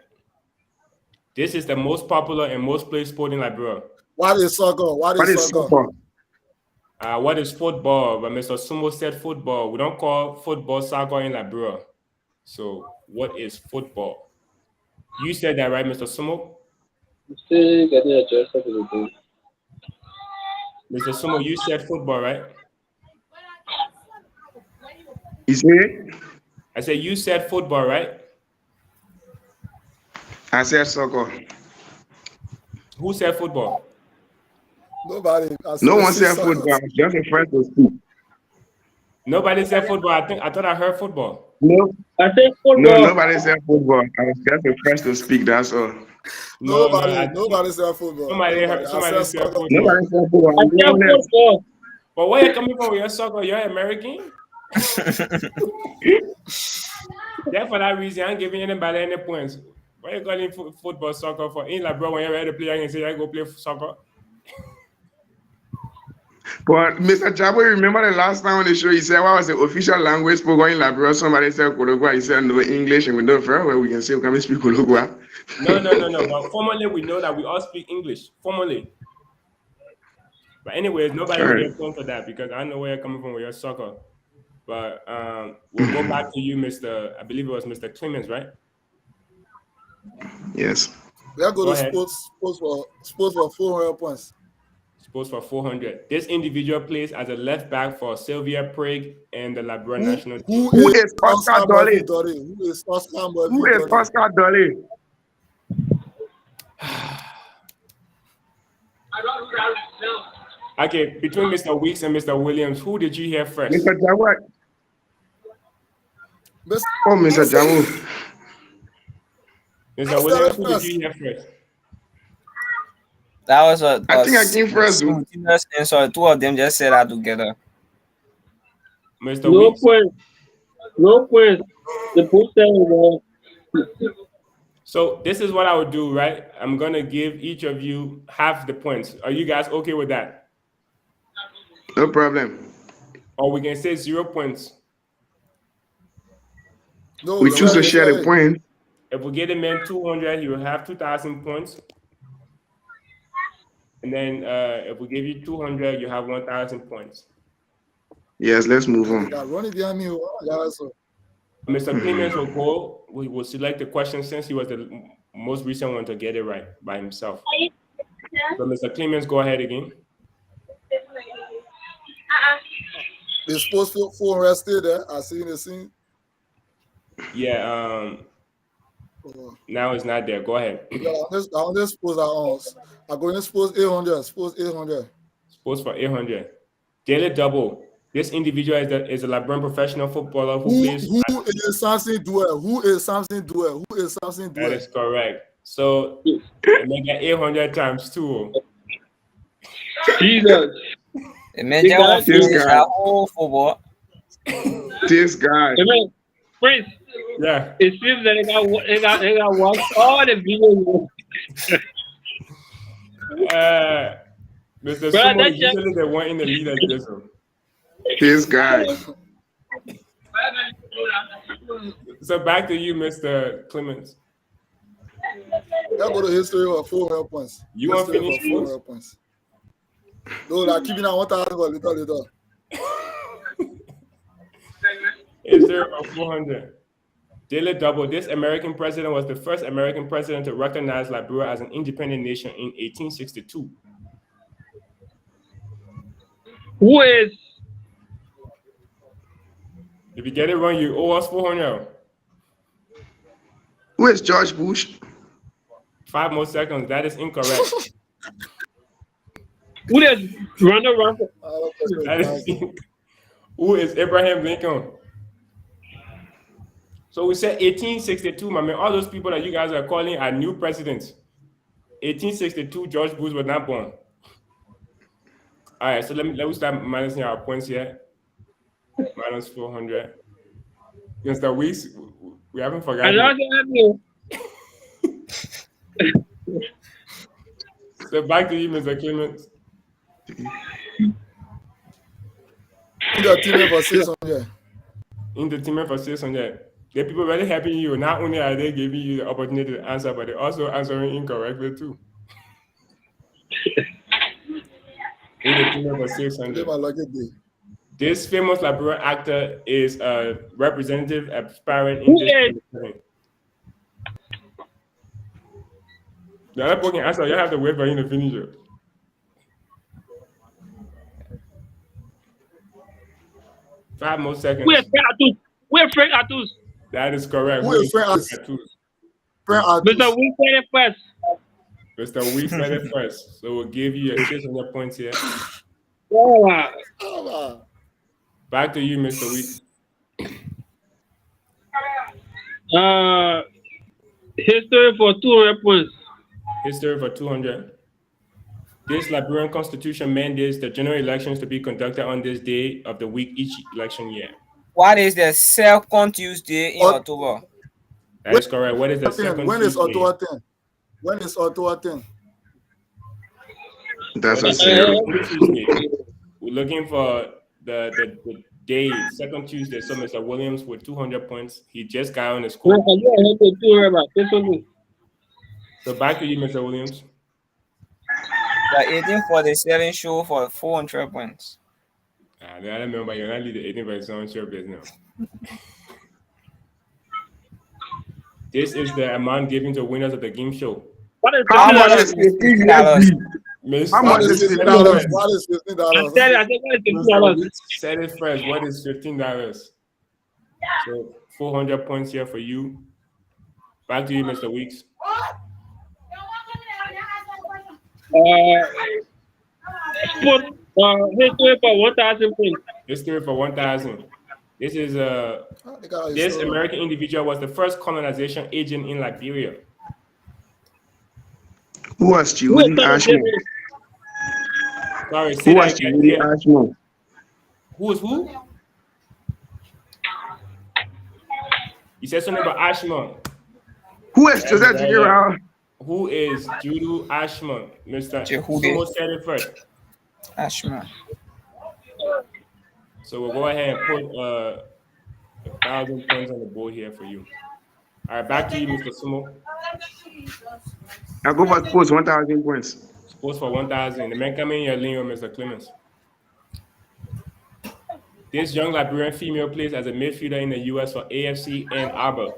This is the most popular and most played sport in Liberia. What is soccer? What is soccer? What is football? But Mr. Sumo said football. We don't call football soccer in Liberia. So what is football? You said that, right, Mr. Sumo? Still getting adjusted to the game. Mr. Sumo, you said football, right? You say? I said you said football, right? I said soccer. Who said football? Nobody. No one said football. I'm just a friend to speak. Nobody said football. I thought I heard football. No. I said football. No, nobody said football. I was just a friend to speak. That's all. Nobody said football. Somebody said football. Nobody said football. I said football. But where you coming from with your soccer? You're American? Yeah, for that reason, I ain't giving anybody any points. Why you calling football soccer for? In like, bro, when you're ready to play, I can say, I go play soccer. But Mr. Jabo, remember the last time on the show, he said, what was the official language spoken in Liberia? Somebody said Kologwa. He said, no English, and we know very well we can say, can we speak Kologwa? No. But formally, we know that we all speak English. Formally. But anyways, nobody will get point for that because I know where you're coming from with your soccer. But we'll go back to you, I believe it was Mr. Clemens, right? Yes. Let's go to sports for 400 points. Sports for 400. This individual plays as a left back for Sylvia Prague and the Liberia national team. Who is Oscar Dolly? Who is Oscar Dolly? Okay, between Mr. Weeks and Mr. Williams, who did you hear first? Mr. Jawad. Mr. Jawu. Mr. Williams, who did you hear first? That was I think I came first. So 2 of them just said that together. Mr. No Weeks. point. No point. The poster. So this is what I would do, right? I'm gonna give each of you half the points. Are you guys okay with that? No problem. Or we can say 0 points. No, we choose to share the point. If we get a man 200, he will have 2,000 points. And then if we give you 200, you have 1,000 points. Yes, let's move on. Mr. Clemens will go. We will select the question since he was the most recent one to get it right by himself. So Mr. Clemens, go ahead again. The sports 400 still there. I see the scene. Yeah. Now it's not there. Go ahead. Yeah, on this sports I go in sports 800. Sports 800. Sports for 800. Daily double. This individual is a Liberian professional footballer who plays. Who is Samson Duel? Who is Samson Duel? Who is Samson That Duel? is correct. So they make that 800 times 2. Jesus. The man just won't This finish guy. that whole football. This guy. Amen. Prince, Yeah. it seems that they got watched all the videos. Mr. Bro, Sumo that is just- usually the one in the lead at this one. This guy. So back to you, Mr. Clemens. Let's go to history for 400 points. You want to History finish for 400 points. No, like keeping that 1,000 for little. Is there a 400? Daily double. This American president was the first American president to recognize Liberia as an independent nation in 1862. Who is If you get it wrong, you owe us 400. Who is George Bush? 5 more seconds. That is incorrect. who is Ronald Rumble? That is Who is Abraham Lincoln? So we said 1862, my man. All those people that you guys are calling are new presidents. 1862, George Bush was not born. All right, so let me start minusing our points here. Minus 400. Mr. Weeks, we haven't I forgotten. don't know. So back to you, Mr. Clements. The team for 600. In the team for 600. The people really helping you. Not only are they giving you the opportunity to answer, but they're also answering incorrectly too. In the team for 600. My lucky day. This famous Liberian actor is a representative aspiring in this. The other person can answer. You have to wait for him to finish it. Five more seconds. Who is Frank Atus? Who is Frank Atus? That is correct. Who is Frank Atus? Mr. Wing said it first. Mr. Weeks said it first. So we'll give you a 600 points here. Oh, Back to you, Mr. Weeks. History for 200 points. History for 200. This Liberian constitution mandates the general elections to be conducted on this day of the week each election year. What is the second Tuesday in October? That is correct. What is the second when is Tuesday? October 10? When is October 10? That's a zero. Tuesday. We're looking for the day, second Tuesday. So Mr. Williams with 200 points. He just got on the score. So back to you, Mr. Williams. The 1847 show for 400 points. I remember you're not leading 18% service now. This is the amount given to winners of the game show. How much is $15? How much is $15? What is $15? I think what is $15? Said it first. What is $15? So 400 points here for you. Back to you, Mr. Weeks. History for 1,000 points. History for 1,000. This is this American individual was the first colonization agent in Liberia. Who was Judy Ashmore? Sorry, Who was Judy Ashmore? Who was who? You said something about Ashmore. Who is Joseph General? Who is Judy Ashmore? Mr. Jehude. Who said it first? Ashman. So we'll go ahead and put 1,000 points on the board here for you. All right, back to you, Mr. Sumo. I go for sports 1,000 points. Sports for 1,000. The man coming in your lane with Mr. Clemens. This young Liberian female plays as a midfielder in the U.S. for AFC Ann Arbor.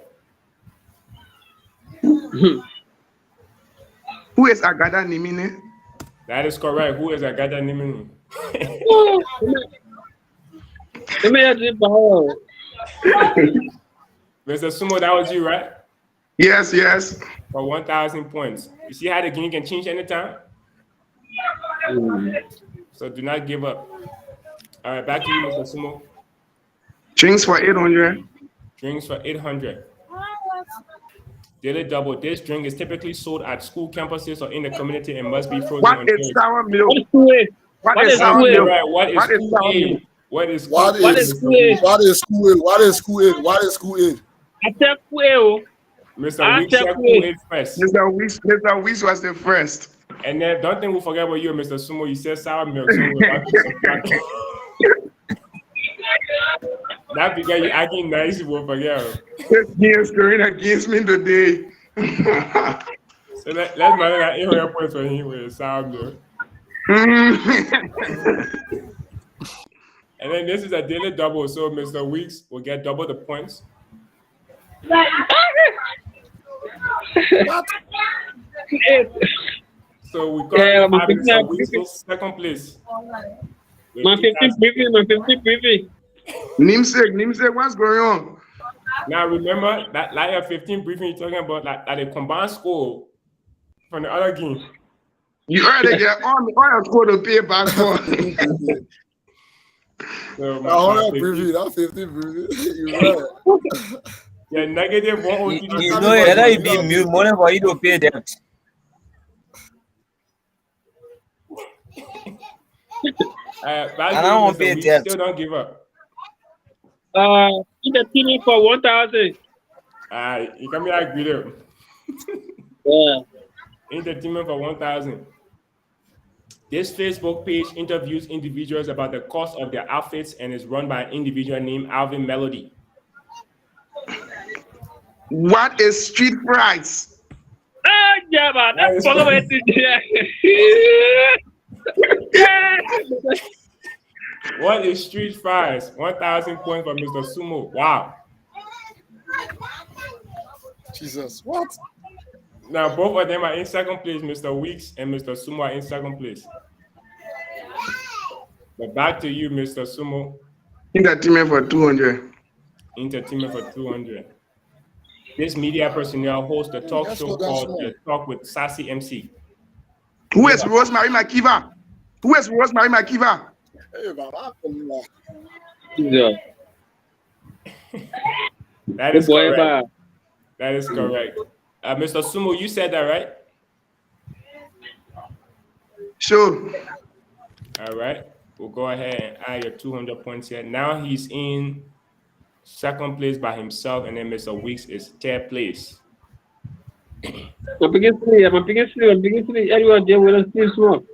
Who is Agada Nimine? That is correct. Who is Agada Nimini? Mr. Sumo, that was you, right? Yes, yes. For 1,000 points. You see how the game can change anytime? So do not give up. All right, back to you, Mr. Sumo. Drinks for 800. Drinks for 800. Daily double. This drink is typically sold at school campuses or in the community and must be frozen What on is trays. sour milk? What is Kool-Aid? What What is is sour Kool-Aid? milk? Right. What is What is sour milk? Kool-Aid? What is What Kool-Aid, is Mr. Kool-Aid? Weeks? What is Kool-Aid? What is Kool-Aid? What is Kool-Aid? I said Kool-Aid. Mr. I Weeks said said Kool-Aid. Kool-Aid first. Mr. Weiss was the first. And then don't think we'll forget about you, Mr. Sumo. You said sour milk, so we're about to subtract. Not because you're acting nice, you won't forget. He is scoring against me today. So let's manage that 800 points for him with sour milk. And then this is a daily double, so Mr. Weeks will get double the points. So we currently have Mr. Weeks in second place. My 15 briefing. Nimsek, what's going on? Now remember that like 15 briefing you're talking about that a combined score from the other game. You already get all your score to pay back for. So I want to preview that 50 preview. You're right. yeah, negative 102. You know, whether it be mute money for you to pay debt. I don't want to pay debt. Still don't give up. In the team for 1,000. You can be agree there. Yeah. Entertainment for 1,000. This Facebook page interviews individuals about the cost of their outfits and is run by an individual named Alvin Melody. What is street price? Yeah, man. That's That is What is street fries? 1,000 points for Mr. Sumo. Wow. Jesus, what? Now both of them are in second place. Mr. Weeks and Mr. Sumo are in second place. But back to you, Mr. Sumo. Entertainment for 200. Entertainment for 200. This media personnel hosts a talk show called The Talk with Sassy MC. Who is Rosemary McKeever? Hey, Baba. Yeah. That is correct. That is correct. Mr. Sumo, you said that, right? Sure. All right. We'll go ahead and add your 200 points here. Now he's in second place by himself, and then Mr. Weeks is third place. I'm beginning to everyone there will still smoke.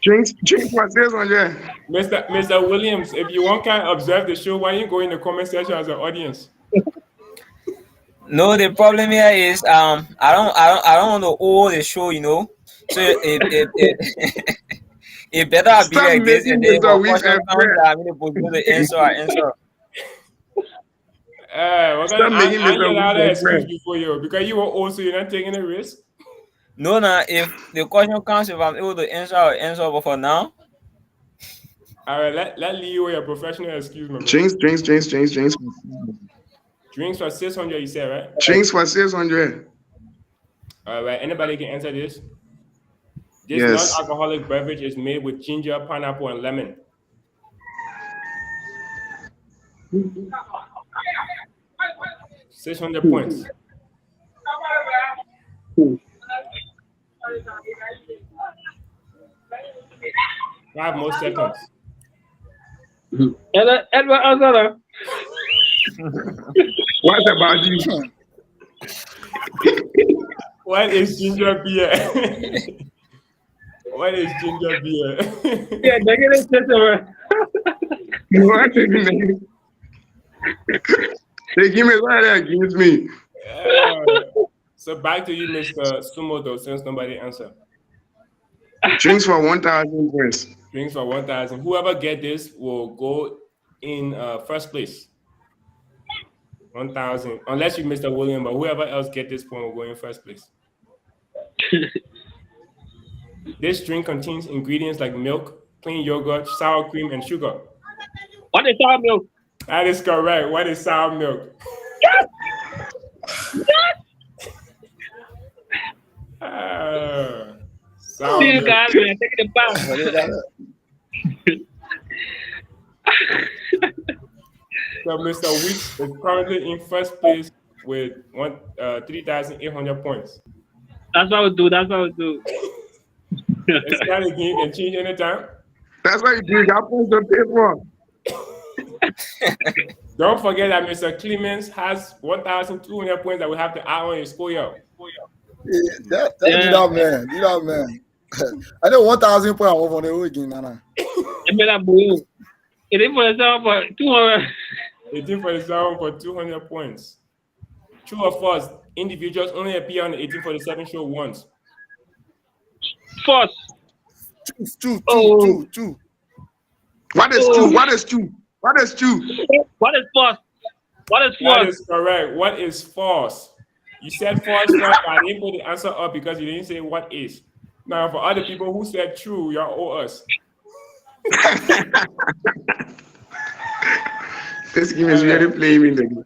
Drinks for 600. Mr. Williams, if you want to observe the show, why don't you go in the comment section as an audience? No, the problem here is I don't want to hold the show, you know. So it better be like this, and then when question comes, I'm going to the answer. We're gonna another excuse before you because you were also you're not taking a risk. No, if the question comes, if I'm able to answer, I'll answer. But for now, all right, let Leo your professional excuse me. Drinks. Drinks for 600, you said, right? Drinks for 600. All right, anybody can answer this. This Yes. non-alcoholic beverage is made with ginger, pineapple, and lemon. $600 points. Five more seconds. Edward, What about you? What is ginger beer? What is ginger beer? Yeah, negative test. What is it? They give me that against me. So back to you, Mr. Sumo, though, since nobody answered. Drinks for 1,000 points. Drinks for 1,000. Whoever get this will go in first place. 1,000. Unless you, Mr. William, but whoever else get this point will go in first place. This drink contains ingredients like milk, plain yogurt, sour cream, and sugar. What is sour milk? That is correct. What is sour milk? Sour milk. Take the bath. So Mr. Weeks is currently in first place with 3,800 points. That's what we do. That's what we do. It's not a game, you can change anytime. That's why you got points to pay for. Don't forget that Mr. Clemens has 1,200 points that we have to add on his score. Yeah, that do that man. I know 1,000 points over on the whole game, Nana. I made that boy. It is for itself for 200. 1847 for 200 points. True or false? Individuals only appear on the 1847 show once. False. Two. What is two? What is two? What is two? What is false? What is false? That is correct. What is false? You said false first, but I didn't put the answer up because you didn't say what is. Now, for other people who said true, y'all owe us. This game is really playing in the game.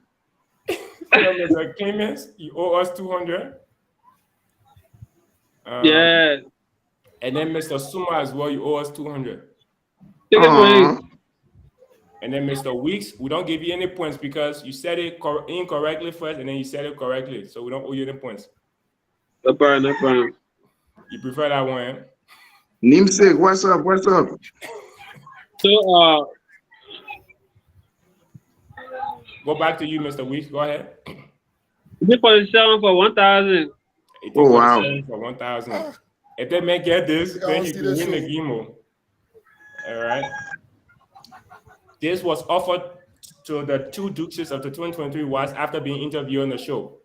So, Mr. Clemens, you owe us 200. Yeah. And then Mr. Suma as well, you owe us 200. Take it away. And then Mr. Weeks, we don't give you any points because you said it incorrectly first and then you said it correctly. So we don't owe you any points. No problem. You prefer that one, eh? Namesake, what's up? So, go back to you, Mr. Weeks. Go ahead. 1847 for 1,000. Oh, wow. For 1,000. If they may get this, then you can win the game. All right. This was offered to the two Duchess of the 2023 wives after being interviewed on the show.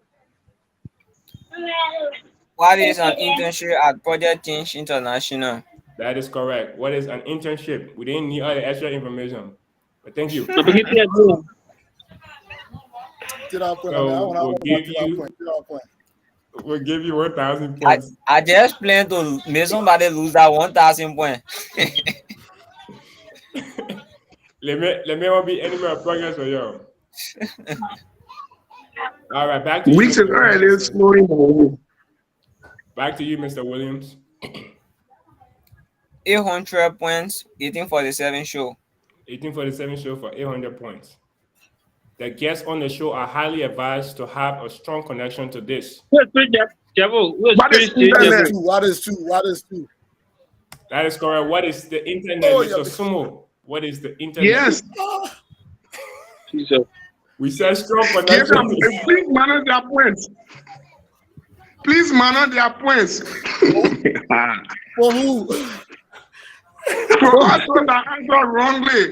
What is an internship at Project Change International? That is correct. What is an internship? We didn't need all the extra information. But thank you. So, begin to We'll give you 1,000 points. I just plan to make somebody lose that 1,000 points. Let me not be any more progress for you. All right, back to you. Weeks is already slowing. Back to you, Mr. Williams. 800 points, 1847 show. 1847 show for 800 points. The guests on the show are highly advised to have a strong connection to this. What is two? That is correct. What is the internet, Mr. Sumo? What is the internet? Yes. We said strong connection. Please manage their points. Please manage their points. For who? For us to answer wrongly.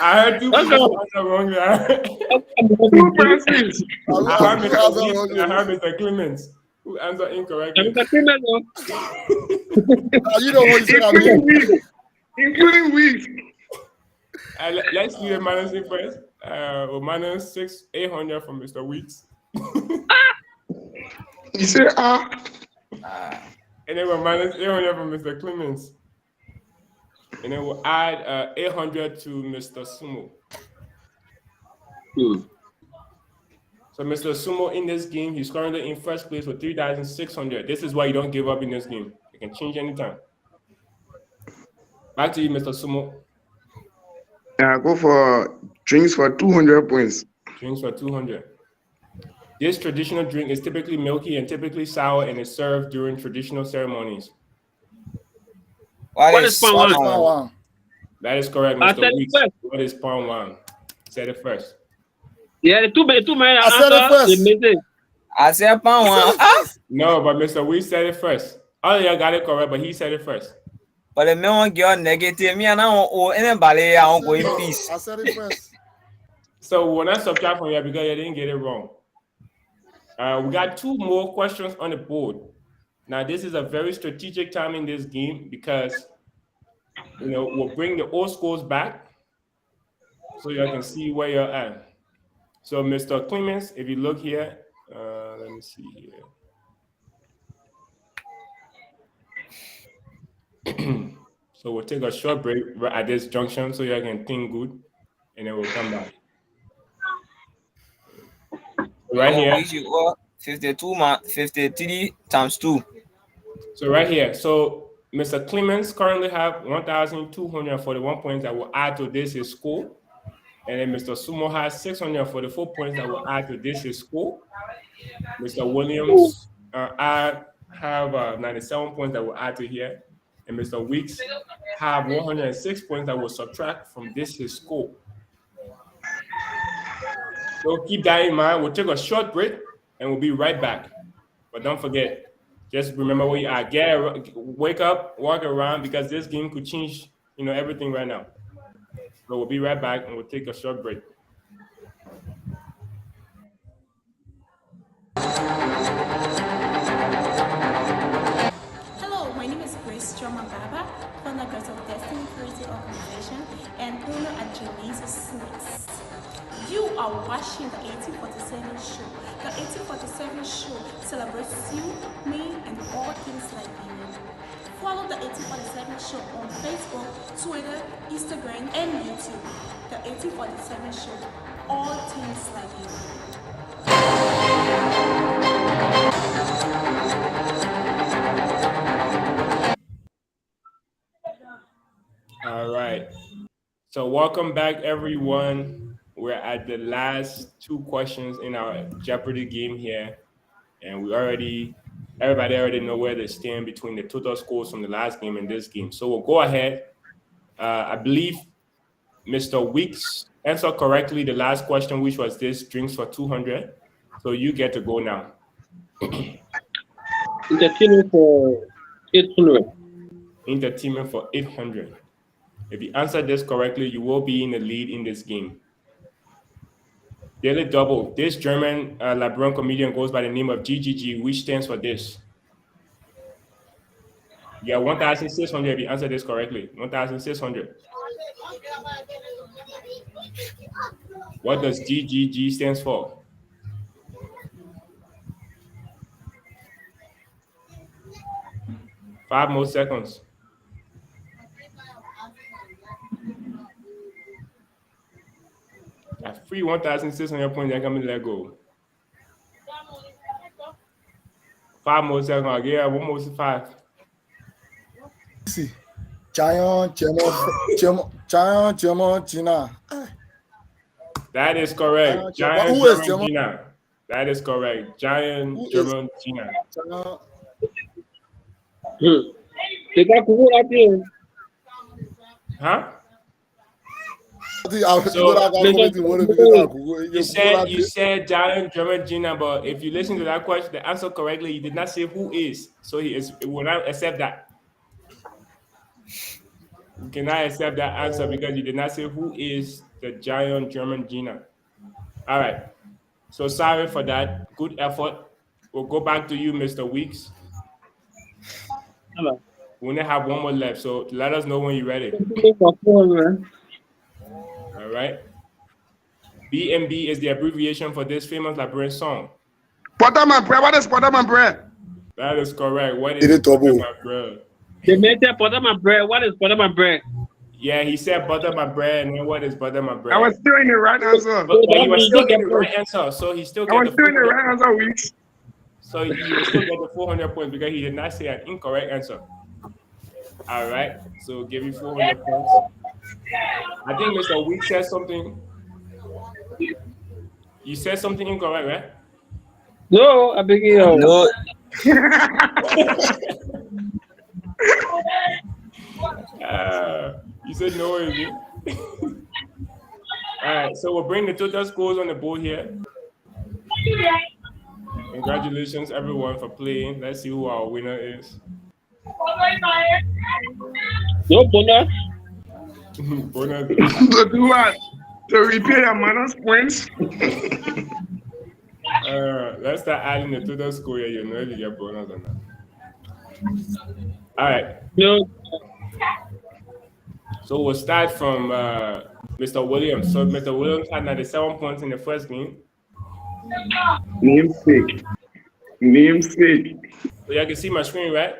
I heard two people answer wrongly. Two persons. I heard Mr. Clemens who answered incorrectly. You don't want to say that. Including weeks. Let's do the minusing first. Minus 800 from Mr. Weeks. You say And then we'll minus 800 from Mr. Clemens. And then we'll add 800 to Mr. Sumo. So Mr. Sumo in this game, he's currently in first place with 3,600. This is why you don't give up in this game. You can change anytime. Back to you, Mr. Sumo. Go for drinks for 200 points. Drinks for 200. This traditional drink is typically milky and typically sour and is served during traditional ceremonies. What is palm wine? That is correct, Mr. Weeks. What is palm wine? Said it first. Yeah, the two men. I said it first. I said palm wine. No, but Mr. Weeks said it first. Oh, yeah, got it correct, but he said it first. But the man get negative. Me and I don't anybody. I don't go in peace. I said it first. So we're not subtract from here because you didn't get it wrong. We got two more questions on the board. Now, this is a very strategic time in this game because, we'll bring the old scores back so you can see where you're at. So, Mr. Clemens, if you look here, let me see here. So we'll take a short break at this junction so you can think good, and then we'll come back. Right here. 52 53 times 2. So right here. So Mr. Clemens currently have 1,241 points that will add to this his score. And then Mr. Sumo has 644 points that will add to this his score. Mr. Williams have 97 points that will add to here. And Mr. Weeks have 106 points that will subtract from this his score. So keep that in mind. We'll take a short break and we'll be right back. But don't forget, just remember where you are. Wake up, walk around, because this game could change, everything right now. So we'll be right back and we'll take a short break. Hello, my name is Grace Choma Baba from the Girls of Destiny Charity Organization and owner at Janice's Snacks. You are watching the 1847 show. The 1847 show celebrates you, me, and all things Liberian. Follow the 1847 show on Facebook, Twitter, Instagram, and YouTube. The 1847 show, all things Liberian. All right. So welcome back, everyone. We're at the last two questions in our Jeopardy game here. And everybody already know where they stand between the total scores from the last game and this game. So we'll go ahead. I believe Mr. Weeks answered correctly the last question, which was this drinks for 200. So you get to go now. Entertainment for 800. Entertainment for 800. If you answer this correctly, you will be in the lead in this game. Daily Double. This German Liberian comedian goes by the name of GGG, which stands for this. You got 1,600 if you answer this correctly. 1,600. What does GGG stands for? Five more seconds. A free 1,600 points. I can let go. 5 more seconds. Yeah, 1 more 5. See, Giant German Gina. That is correct. Giant Who is German Gina. That is correct. Giant German Gina. They got Google up here. Huh? So, you said Giant German Gina, but if you listen to that question, the answer correctly, you did not say who is. So it will not accept that. We cannot accept that answer because you did not say who is the Giant German Gina. All right. So sorry for that. Good effort. We'll go back to you, Mr. Weeks. Hello. We only have one more left, so let us know when you're ready. All right. BMB is the abbreviation for this famous Liberian song. Potterman bread. What is Potterman bread? That is correct. What is Potterman bread? They made that butter my bread. What is butter my bread? Yeah, he said butter my bread, and then what is butter my bread? I was still in the right answer. But he was still getting the right answer, so he still. I was still in the right answer, Weeks. So he will still get the 400 points because he did not say an incorrect answer. All right, so we'll give you 400 points. I think Mr. Weeks said something. You said something incorrect, right? No, I beg you. No. You said no, is it? All right, so we'll bring the total scores on the board here. Congratulations, everyone, for playing. Let's see who our winner is. No bonus. Bonus. To do what? To repay your minus points? Let's start adding the total score here. You know if you get bonus or not. All right. No. So we'll start from Mr. Williams. So Mr. Williams had 97 points in the first game. Namesake. So you can see my screen, right?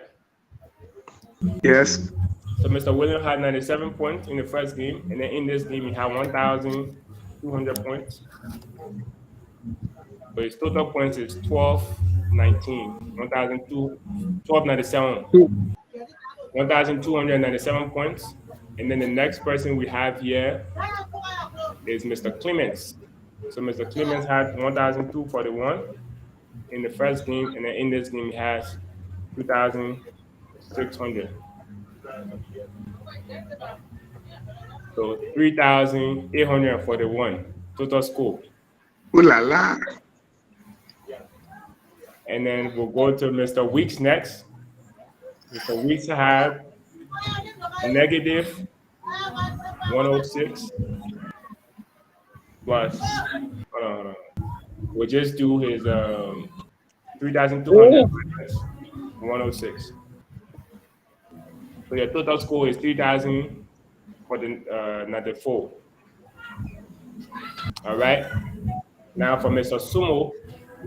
Yes. So Mr. Williams had 97 points in the first game, and then in this game he had 1,200 points. So his total points is 1219, 1,297. 1,297 points. And then the next person we have here is Mr. Clements. So Mr. Clements had 1,241 in the first game, and then in this game he has 2,600. So 3,841 total score. Ooh la la. And then we'll go to Mr. Weeks next. Mr. Weeks had negative 106 plus, hold on. We'll just do his 3,200 minus 106. So your total score is 3,000 for the not the four. All right. Now for Mr. Sumo,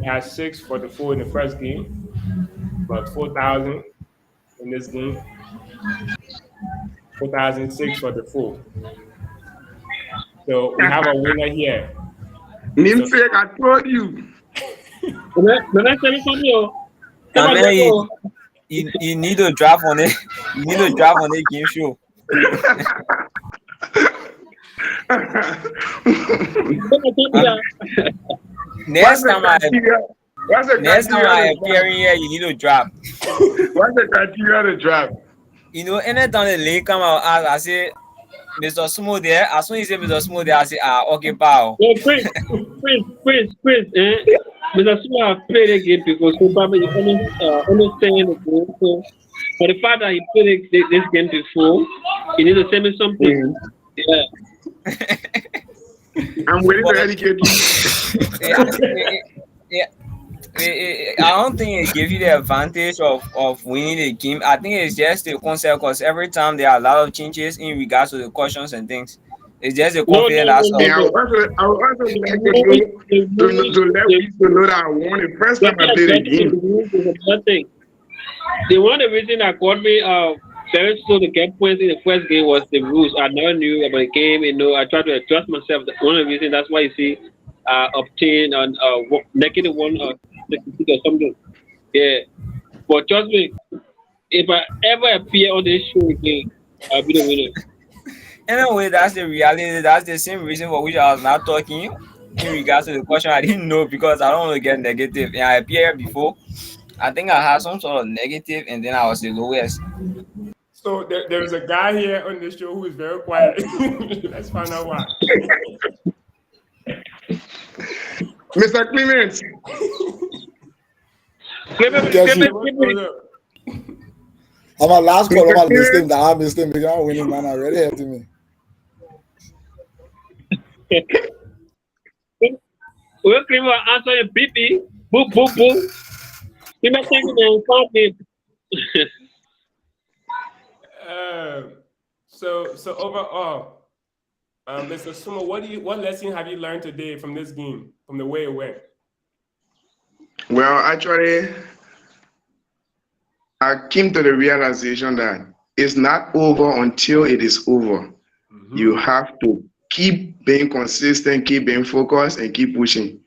he has 6 for the four in the first game, plus 4,000 in this game, 4,006 for the four. So we have a winner here. Namesake, I told you. I mean, you need to draft on it. You need to draft on it game show. Next time I appear here, you need to draft. What's the criteria to draft? You know, anytime the link come out, I say, Mr. Sumo there. As soon as you say Mr. Sumo there, I say, okay, pal. Yeah, Chris. Mr. Sumo have played a game before, so probably you understand the game. So, for the fact that he played this game before, you need to send me something. Yeah. I'm waiting to educate you. I don't think it gives you the advantage of winning the game. I think it's just the concept because every time there are a lot of changes in regards to the questions and things. It's just a confidence. I would also like to let people know that I won the first time I played the game. The one reason that got me very slow to get points in the first game was the rules. I never knew about the game. You know, I tried to adjust myself. One of the reasons that's why you see obtain on negative one or something. Yeah, but trust me, if I ever appear on this show again, I'll be the winner. Anyway, that's the reality. That's the same reason for which I was not talking in regards to the question. I didn't know because I don't want to get negative. And I appeared before. I think I had some sort of negative, and then I was the lowest. So there is a guy here on the show who is very quiet. Let's find out why. Mr. Clements. I'm a last call. I'm a mistake. I missed him because I'm winning, man. Already helped me. We'll answer your BP. Boop, boop, boop. You may take it So overall, Mr. Sumo, what lesson have you learned today from this game, from the way it went? Well, actually, I came to the realization that it's not over until it is over. Mm-hmm. You have to keep being consistent, keep being focused, and keep pushing.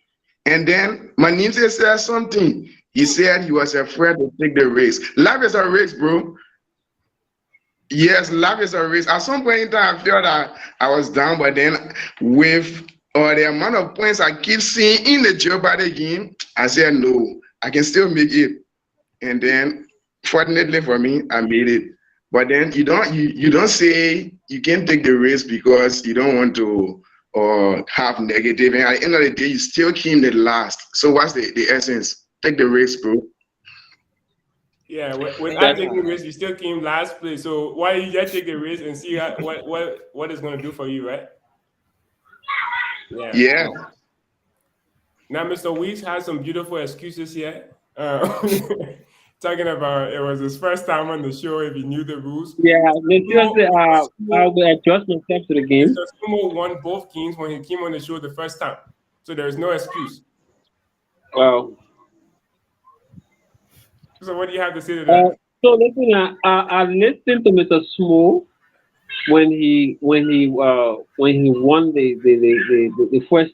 And then my namesake said something. He said he was afraid to take the risk. Life is a risk, bro. Yes, life is a risk. At some point in time, I felt that I was down, but then with the amount of points I keep seeing in the Jeopardy game, I said, no, I can still make it. And then, fortunately for me, I made it. But then you don't say you can't take the risk because you don't want to have negative. And at the end of the day, you still came the last. So what's the essence? Take the risk, bro. Yeah, without taking risk, you still came last place. So why you just take the risk and see what it's going to do for you, right? Yeah. Now, Mr. Weeks has some beautiful excuses here. Talking about it was his first time on the show. If he knew the rules, I will adjust myself to the game. Mr. Sumo won both games when he came on the show the first time, so there's no excuse. Wow. So what do you have to say to that? So listen, I listened to Mr. Sumo when he won the first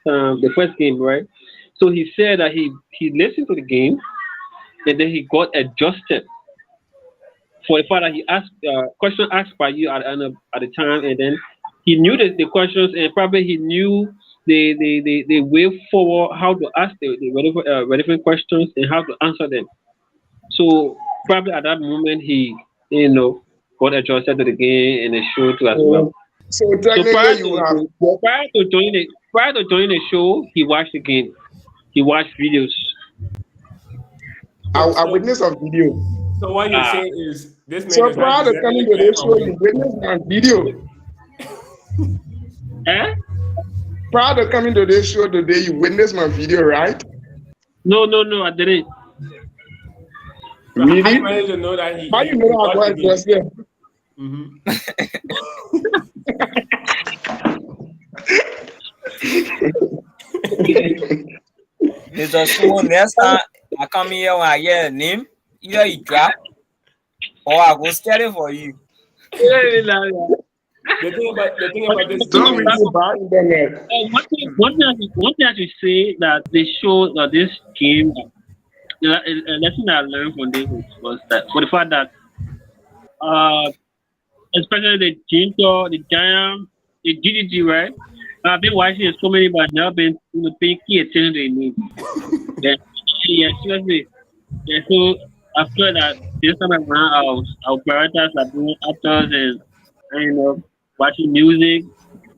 game, right? So he said that he listened to the game and then he got adjusted for the fact that he asked question asked by you at the time, and then he knew the questions, and probably he knew the way forward, how to ask the relevant questions and how to answer them. So probably at that moment he got adjusted to the game and the show too as well. So So technically, you have. prior to joining the show, he watched the game. He watched videos. I witness of video. So what you're saying is this man So is not prior to deserving coming the to claim this from show, you. you witnessed my video. Eh? Prior to coming to this show today, you witnessed my video, right? No, I didn't. So how you Really? managed to know that How he you know I watched the was game? just there? Mr. Sumo, next time I come here when I get a name, either you drop or I go start it for you. The thing about this Don't game read is about internet. One thing I should say that they show that this game, a lesson that I learned from this was that for the fact that especially the Jinto, the Giant, the GDG, right? I've been watching it so many, but I've never been paying key attention to the name. Yeah, seriously. Yeah, so I feel that this time around, I'll prioritize like doing actors and watching music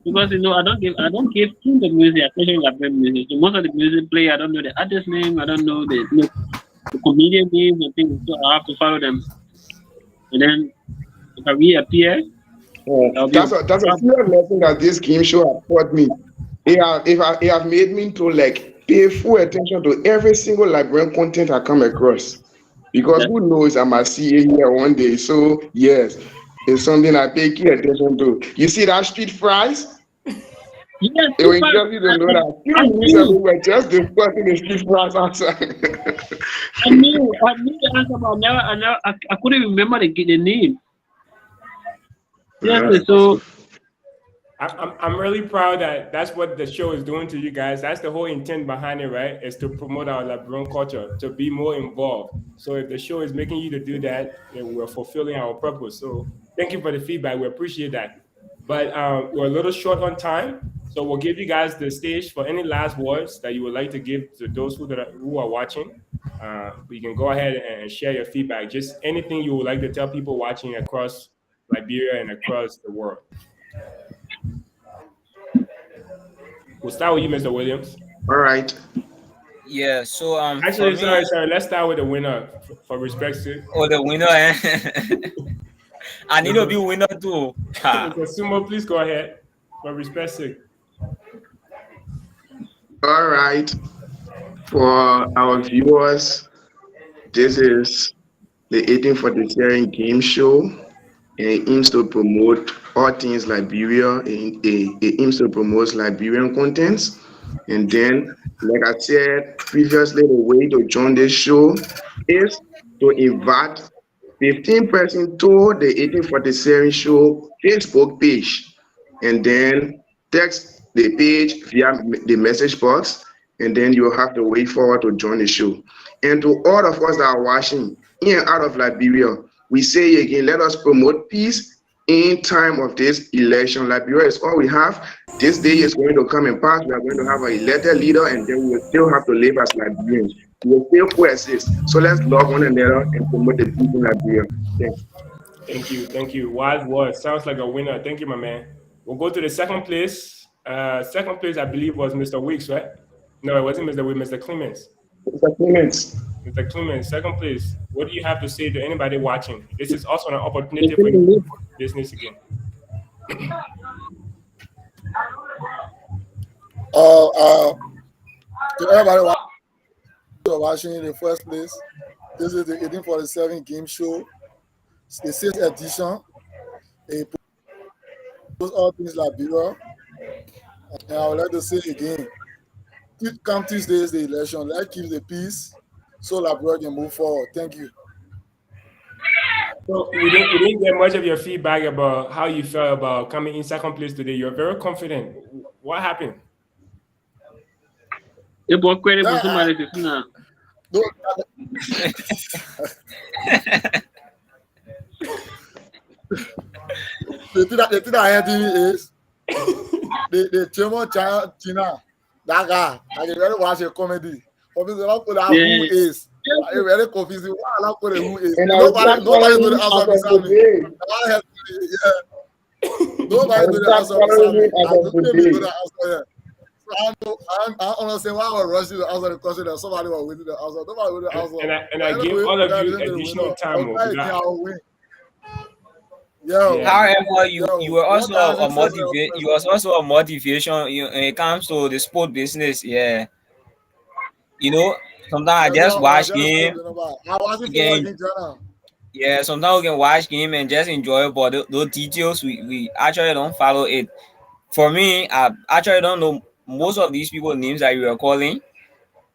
because I don't give to the music, especially like music. So most of the music play, I don't know the artist name, I don't know the comedian names and things, so I have to follow them. And then if I reappear, I'll be That's a serious lesson that this game show has taught me. It have made me to like pay full attention to every single Liberian content I come across. Because who knows, I might see it here one day. So yes, it's something I pay key attention to. You see that street fries? yes, It will interest you to know that few minutes ago we were just discussing the street fries outside. I knew the answer, but I couldn't remember the name. Seriously, so I'm really proud that that's what the show is doing to you guys. That's the whole intent behind it, right? Is to promote our Liberian culture, to be more involved. So if the show is making you to do that, then we're fulfilling our purpose. So thank you for the feedback. We appreciate that. But we're a little short on time, so we'll give you guys the stage for any last words that you would like to give to those who are watching. You can go ahead and share your feedback. Just anything you would like to tell people watching across Liberia and across the world. We'll start with you, Mr. Williams. All right. Yeah, so Actually, for me, sorry. Let's start with the winner for respect's sake. the winner, I need to be winner too. Ha. Mr. Sumo, please go ahead for respect's sake. All right. For our viewers, this is the 1847 game show, and it aims to promote all things Liberia, and it aims to promote Liberian contents. And then, like I said previously, the way to join this show is to invite 15 person to the 1847 show Facebook page, and then text the page via the message box, and then you'll have to wait forward to join the show. And to all of us that are watching in and out of Liberia, we say again, let us promote peace in time of this election. Liberia is all we have. This day is going to come and pass. We are going to have an elected leader, and then we will still have to live as Liberians. We will still coexist. So let's love one another and promote the peace in Liberia. Thanks. Thank you. Wild words. Sounds like a winner. Thank you, my man. We'll go to the second place. Second place, I believe, was Mr. Weeks, right? No, it wasn't Mr. Weeks, Mr. Clemens. Mr. Clemens. Mr. Clemens, second place. What do you have to say to anybody watching? This is also an opportunity for you to do business again. To everybody watching in the first place, this is the 1847 game show. It's the 6th edition. It puts all things Liberia. And I would like to say again, come Tuesday is the election. Let's keep the peace so Liberia can move forward. Thank you. So we didn't get much of your feedback about how you felt about coming in second place today. You're very confident. What happened? it brought credit for somebody to now. The thing that I heard is the Chemo China, that guy, I can really watch a comedy. For me, they don't put that who Yeah. is. It's very confusing. Why I not put a who is? And I will start Nobody know following the him as answer of beside me. today. I heard, yeah, I nobody will know the start answer following beside me. him as I of don't me know today. the answer here. So I don't understand why I was rushing to answer the question that somebody was waiting the answer. Nobody know the answer. And But I give anyway, all of you congratulations to the winner. additional time I'll try because again. I, I will win. yeah, Yo, However, you yo, were one also time a success in you was also a motivation when it comes to the sport business. Yeah, you know, sometimes I yeah, no, just I watch just spoke game. to nobody. I wasn't You football can against Ghana. Yeah, sometimes we can watch game and just enjoy it, but those details we actually don't follow it. For me, I actually don't know most of these people names that you are calling.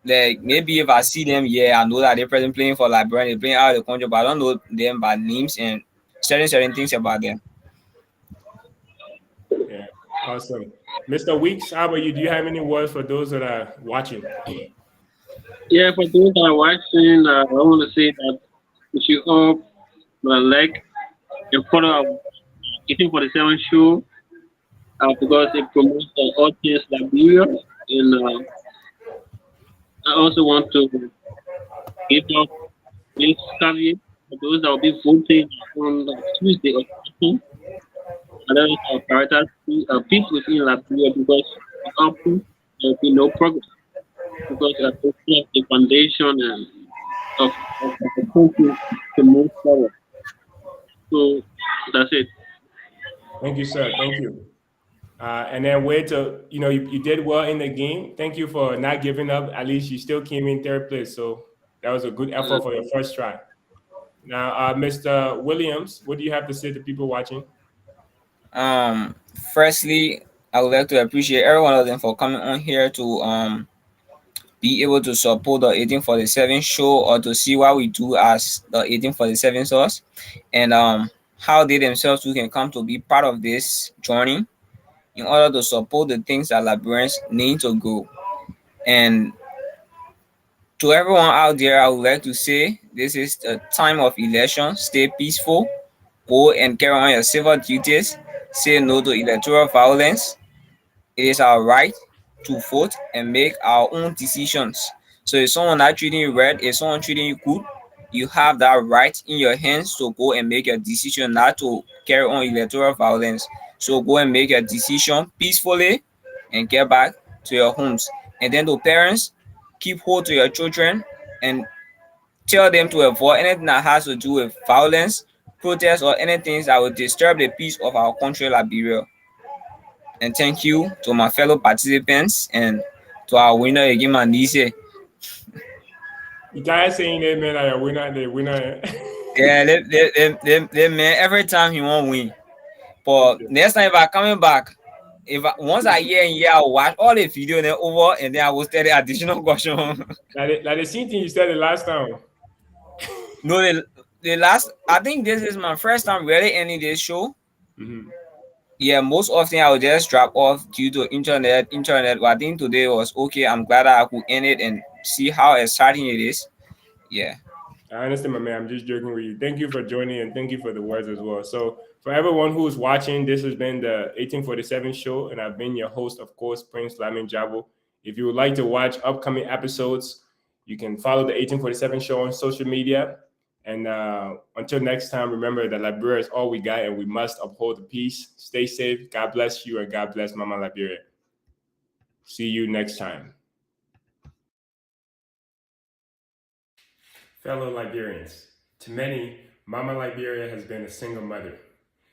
Like maybe if I see them, yeah, I know that they're present playing for Liberia, they're playing out of the country, but I don't know them by names and certain things about them. yeah, awesome. Mr. Weeks, how about you? Do you have any words for those that are watching? Yeah, for those that are watching, I want to say that we should all like and follow our 1847 show because it promotes all things Liberia. And I also want to give out this caveat for those that will be voting on Tuesday or something. And that is our prioritize peace within Liberia because without peace, there will be no progress. Because it's like the foundation and of the country to move forward. So that's it. Thank you, sir. Thank you. And then way to, you did well in the game. Thank you for not giving up. At least you still came in third place. So that was a good Uh, effort for your first try. Now, Mr. Williams, what do you have to say to people watching? Um, Firstly, I would like to appreciate every one of them for coming on here to be able to support the 1847 show or to see what we do as the 1847 source and how they themselves too can come to be part of this journey in order to support the things that Liberians need to go. And to everyone out there, I would like to say this is the time of election. Stay peaceful, go and carry on your civil duties, say no to electoral violence. It is our right to vote and make our own decisions. So if someone not treating you right, if someone treating you good, you have that right in your hands to go and make your decision, not to carry on electoral violence. So go and make your decision peacefully and get back to your homes. And then to parents, keep hold to your children and tell them to avoid anything that has to do with violence, protest, or anything that will disturb the peace of our country, Liberia. And thank you to my fellow participants and to our winner again, Manise. You guys saying amen, like a winner, the winner. Yeah, they man, every time he won't win. But Okay. next time if I coming back, once I hear and hear, I'll watch all the video then over and then I will study additional question. Like the same thing you said the last time. No, the last I think this is my first time really ending this show. Hmm. Yeah, most often I will just drop off due to internet. But I think today was okay. I'm glad that I could end it and see how exciting it is. Yeah. I understand, my man. I'm just joking with you. Thank you for joining and thank you for the words as well. So, for everyone who's watching, this has been the 1847 show, and I've been your host, of course, Prince Lamin Jabo. If you would like to watch upcoming episodes, you can follow the 1847 show on social media. And until next time, remember that Liberia is all we got, and we must uphold the peace. Stay safe. God bless you, and God bless Mama Liberia. See you next time. Fellow Liberians, to many, Mama Liberia has been a single mother.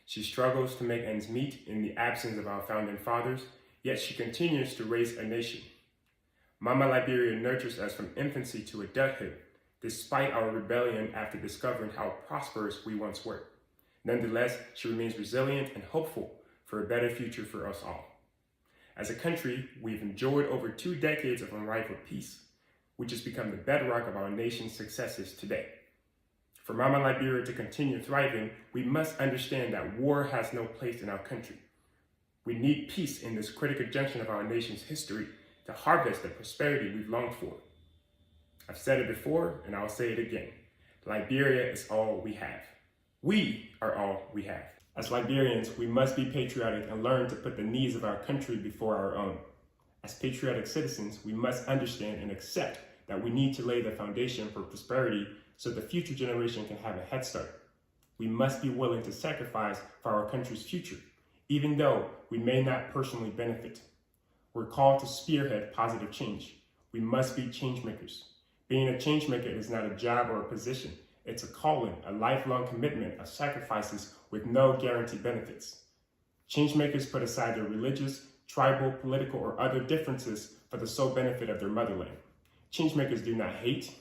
She struggles to make ends meet in the absence of our founding fathers, yet she continues to raise a nation. Mama Liberia nurtures us from infancy to adulthood, despite our rebellion after discovering how prosperous we once were. Nonetheless, she remains resilient and hopeful for a better future for us all. As a country, we've enjoyed over 2 decades of unrivaled peace, which has become the bedrock of our nation's successes today. For Mama Liberia to continue thriving, we must understand that war has no place in our country. We need peace in this critical junction of our nation's history to harvest the prosperity we've longed for. I've said it before, and I'll say it again. Liberia is all we have. We are all we have. As Liberians, we must be patriotic and learn to put the needs of our country before our own. As patriotic citizens, we must understand and accept that we need to lay the foundation for prosperity so the future generation can have a head start. We must be willing to sacrifice for our country's future, even though we may not personally benefit. We're called to spearhead positive change. We must be change makers. Being a change maker is not a job or a position. It's a calling, a lifelong commitment of sacrifices with no guaranteed benefits. Change makers put aside their religious, tribal, political, or other differences for the sole benefit of their motherland. Changemakers do not hate.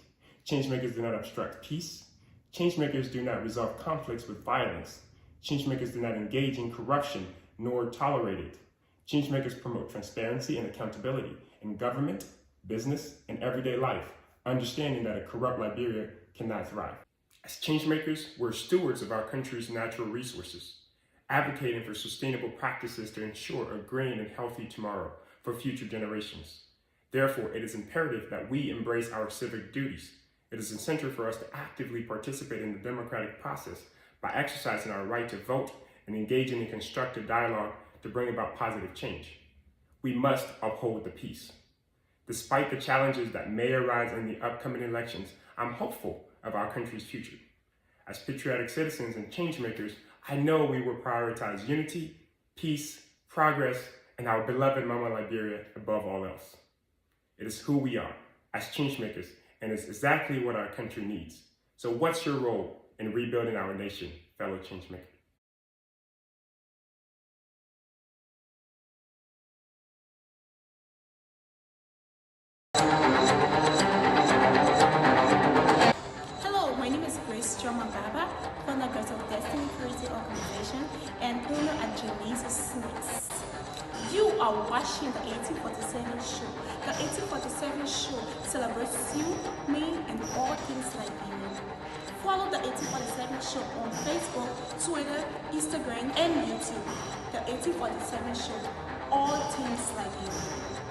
Changemakers do not obstruct peace. Changemakers do not resolve conflicts with violence. Changemakers do not engage in corruption nor tolerate it. Changemakers promote transparency and accountability in government, business, and everyday life, understanding that a corrupt Liberia cannot thrive. As changemakers, we're stewards of our country's natural resources, advocating for sustainable practices to ensure a green and healthy tomorrow for future generations. Therefore, it is imperative that we embrace our civic duties. It is essential for us to actively participate in the democratic process by exercising our right to vote and engaging in constructive dialogue to bring about positive change. We must uphold the peace. Despite the challenges that may arise in the upcoming elections, I'm hopeful of our country's future. As patriotic citizens and change makers, I know we will prioritize unity, peace, progress, and our beloved Mama Liberia above all else. It is who we are as change makers, and it's exactly what our country needs. So what's your role in rebuilding our nation, fellow change maker? Hello, my name is Jeopardy, from the Girls of Destiny Charity Organization, and owner at Genesis Snacks. You are watching the 1847 show. The 1847 show celebrates you, me, and all things Liberian. Follow the 1847 show on Facebook, Twitter, Instagram, and YouTube. The 1847 show, all things Liberian.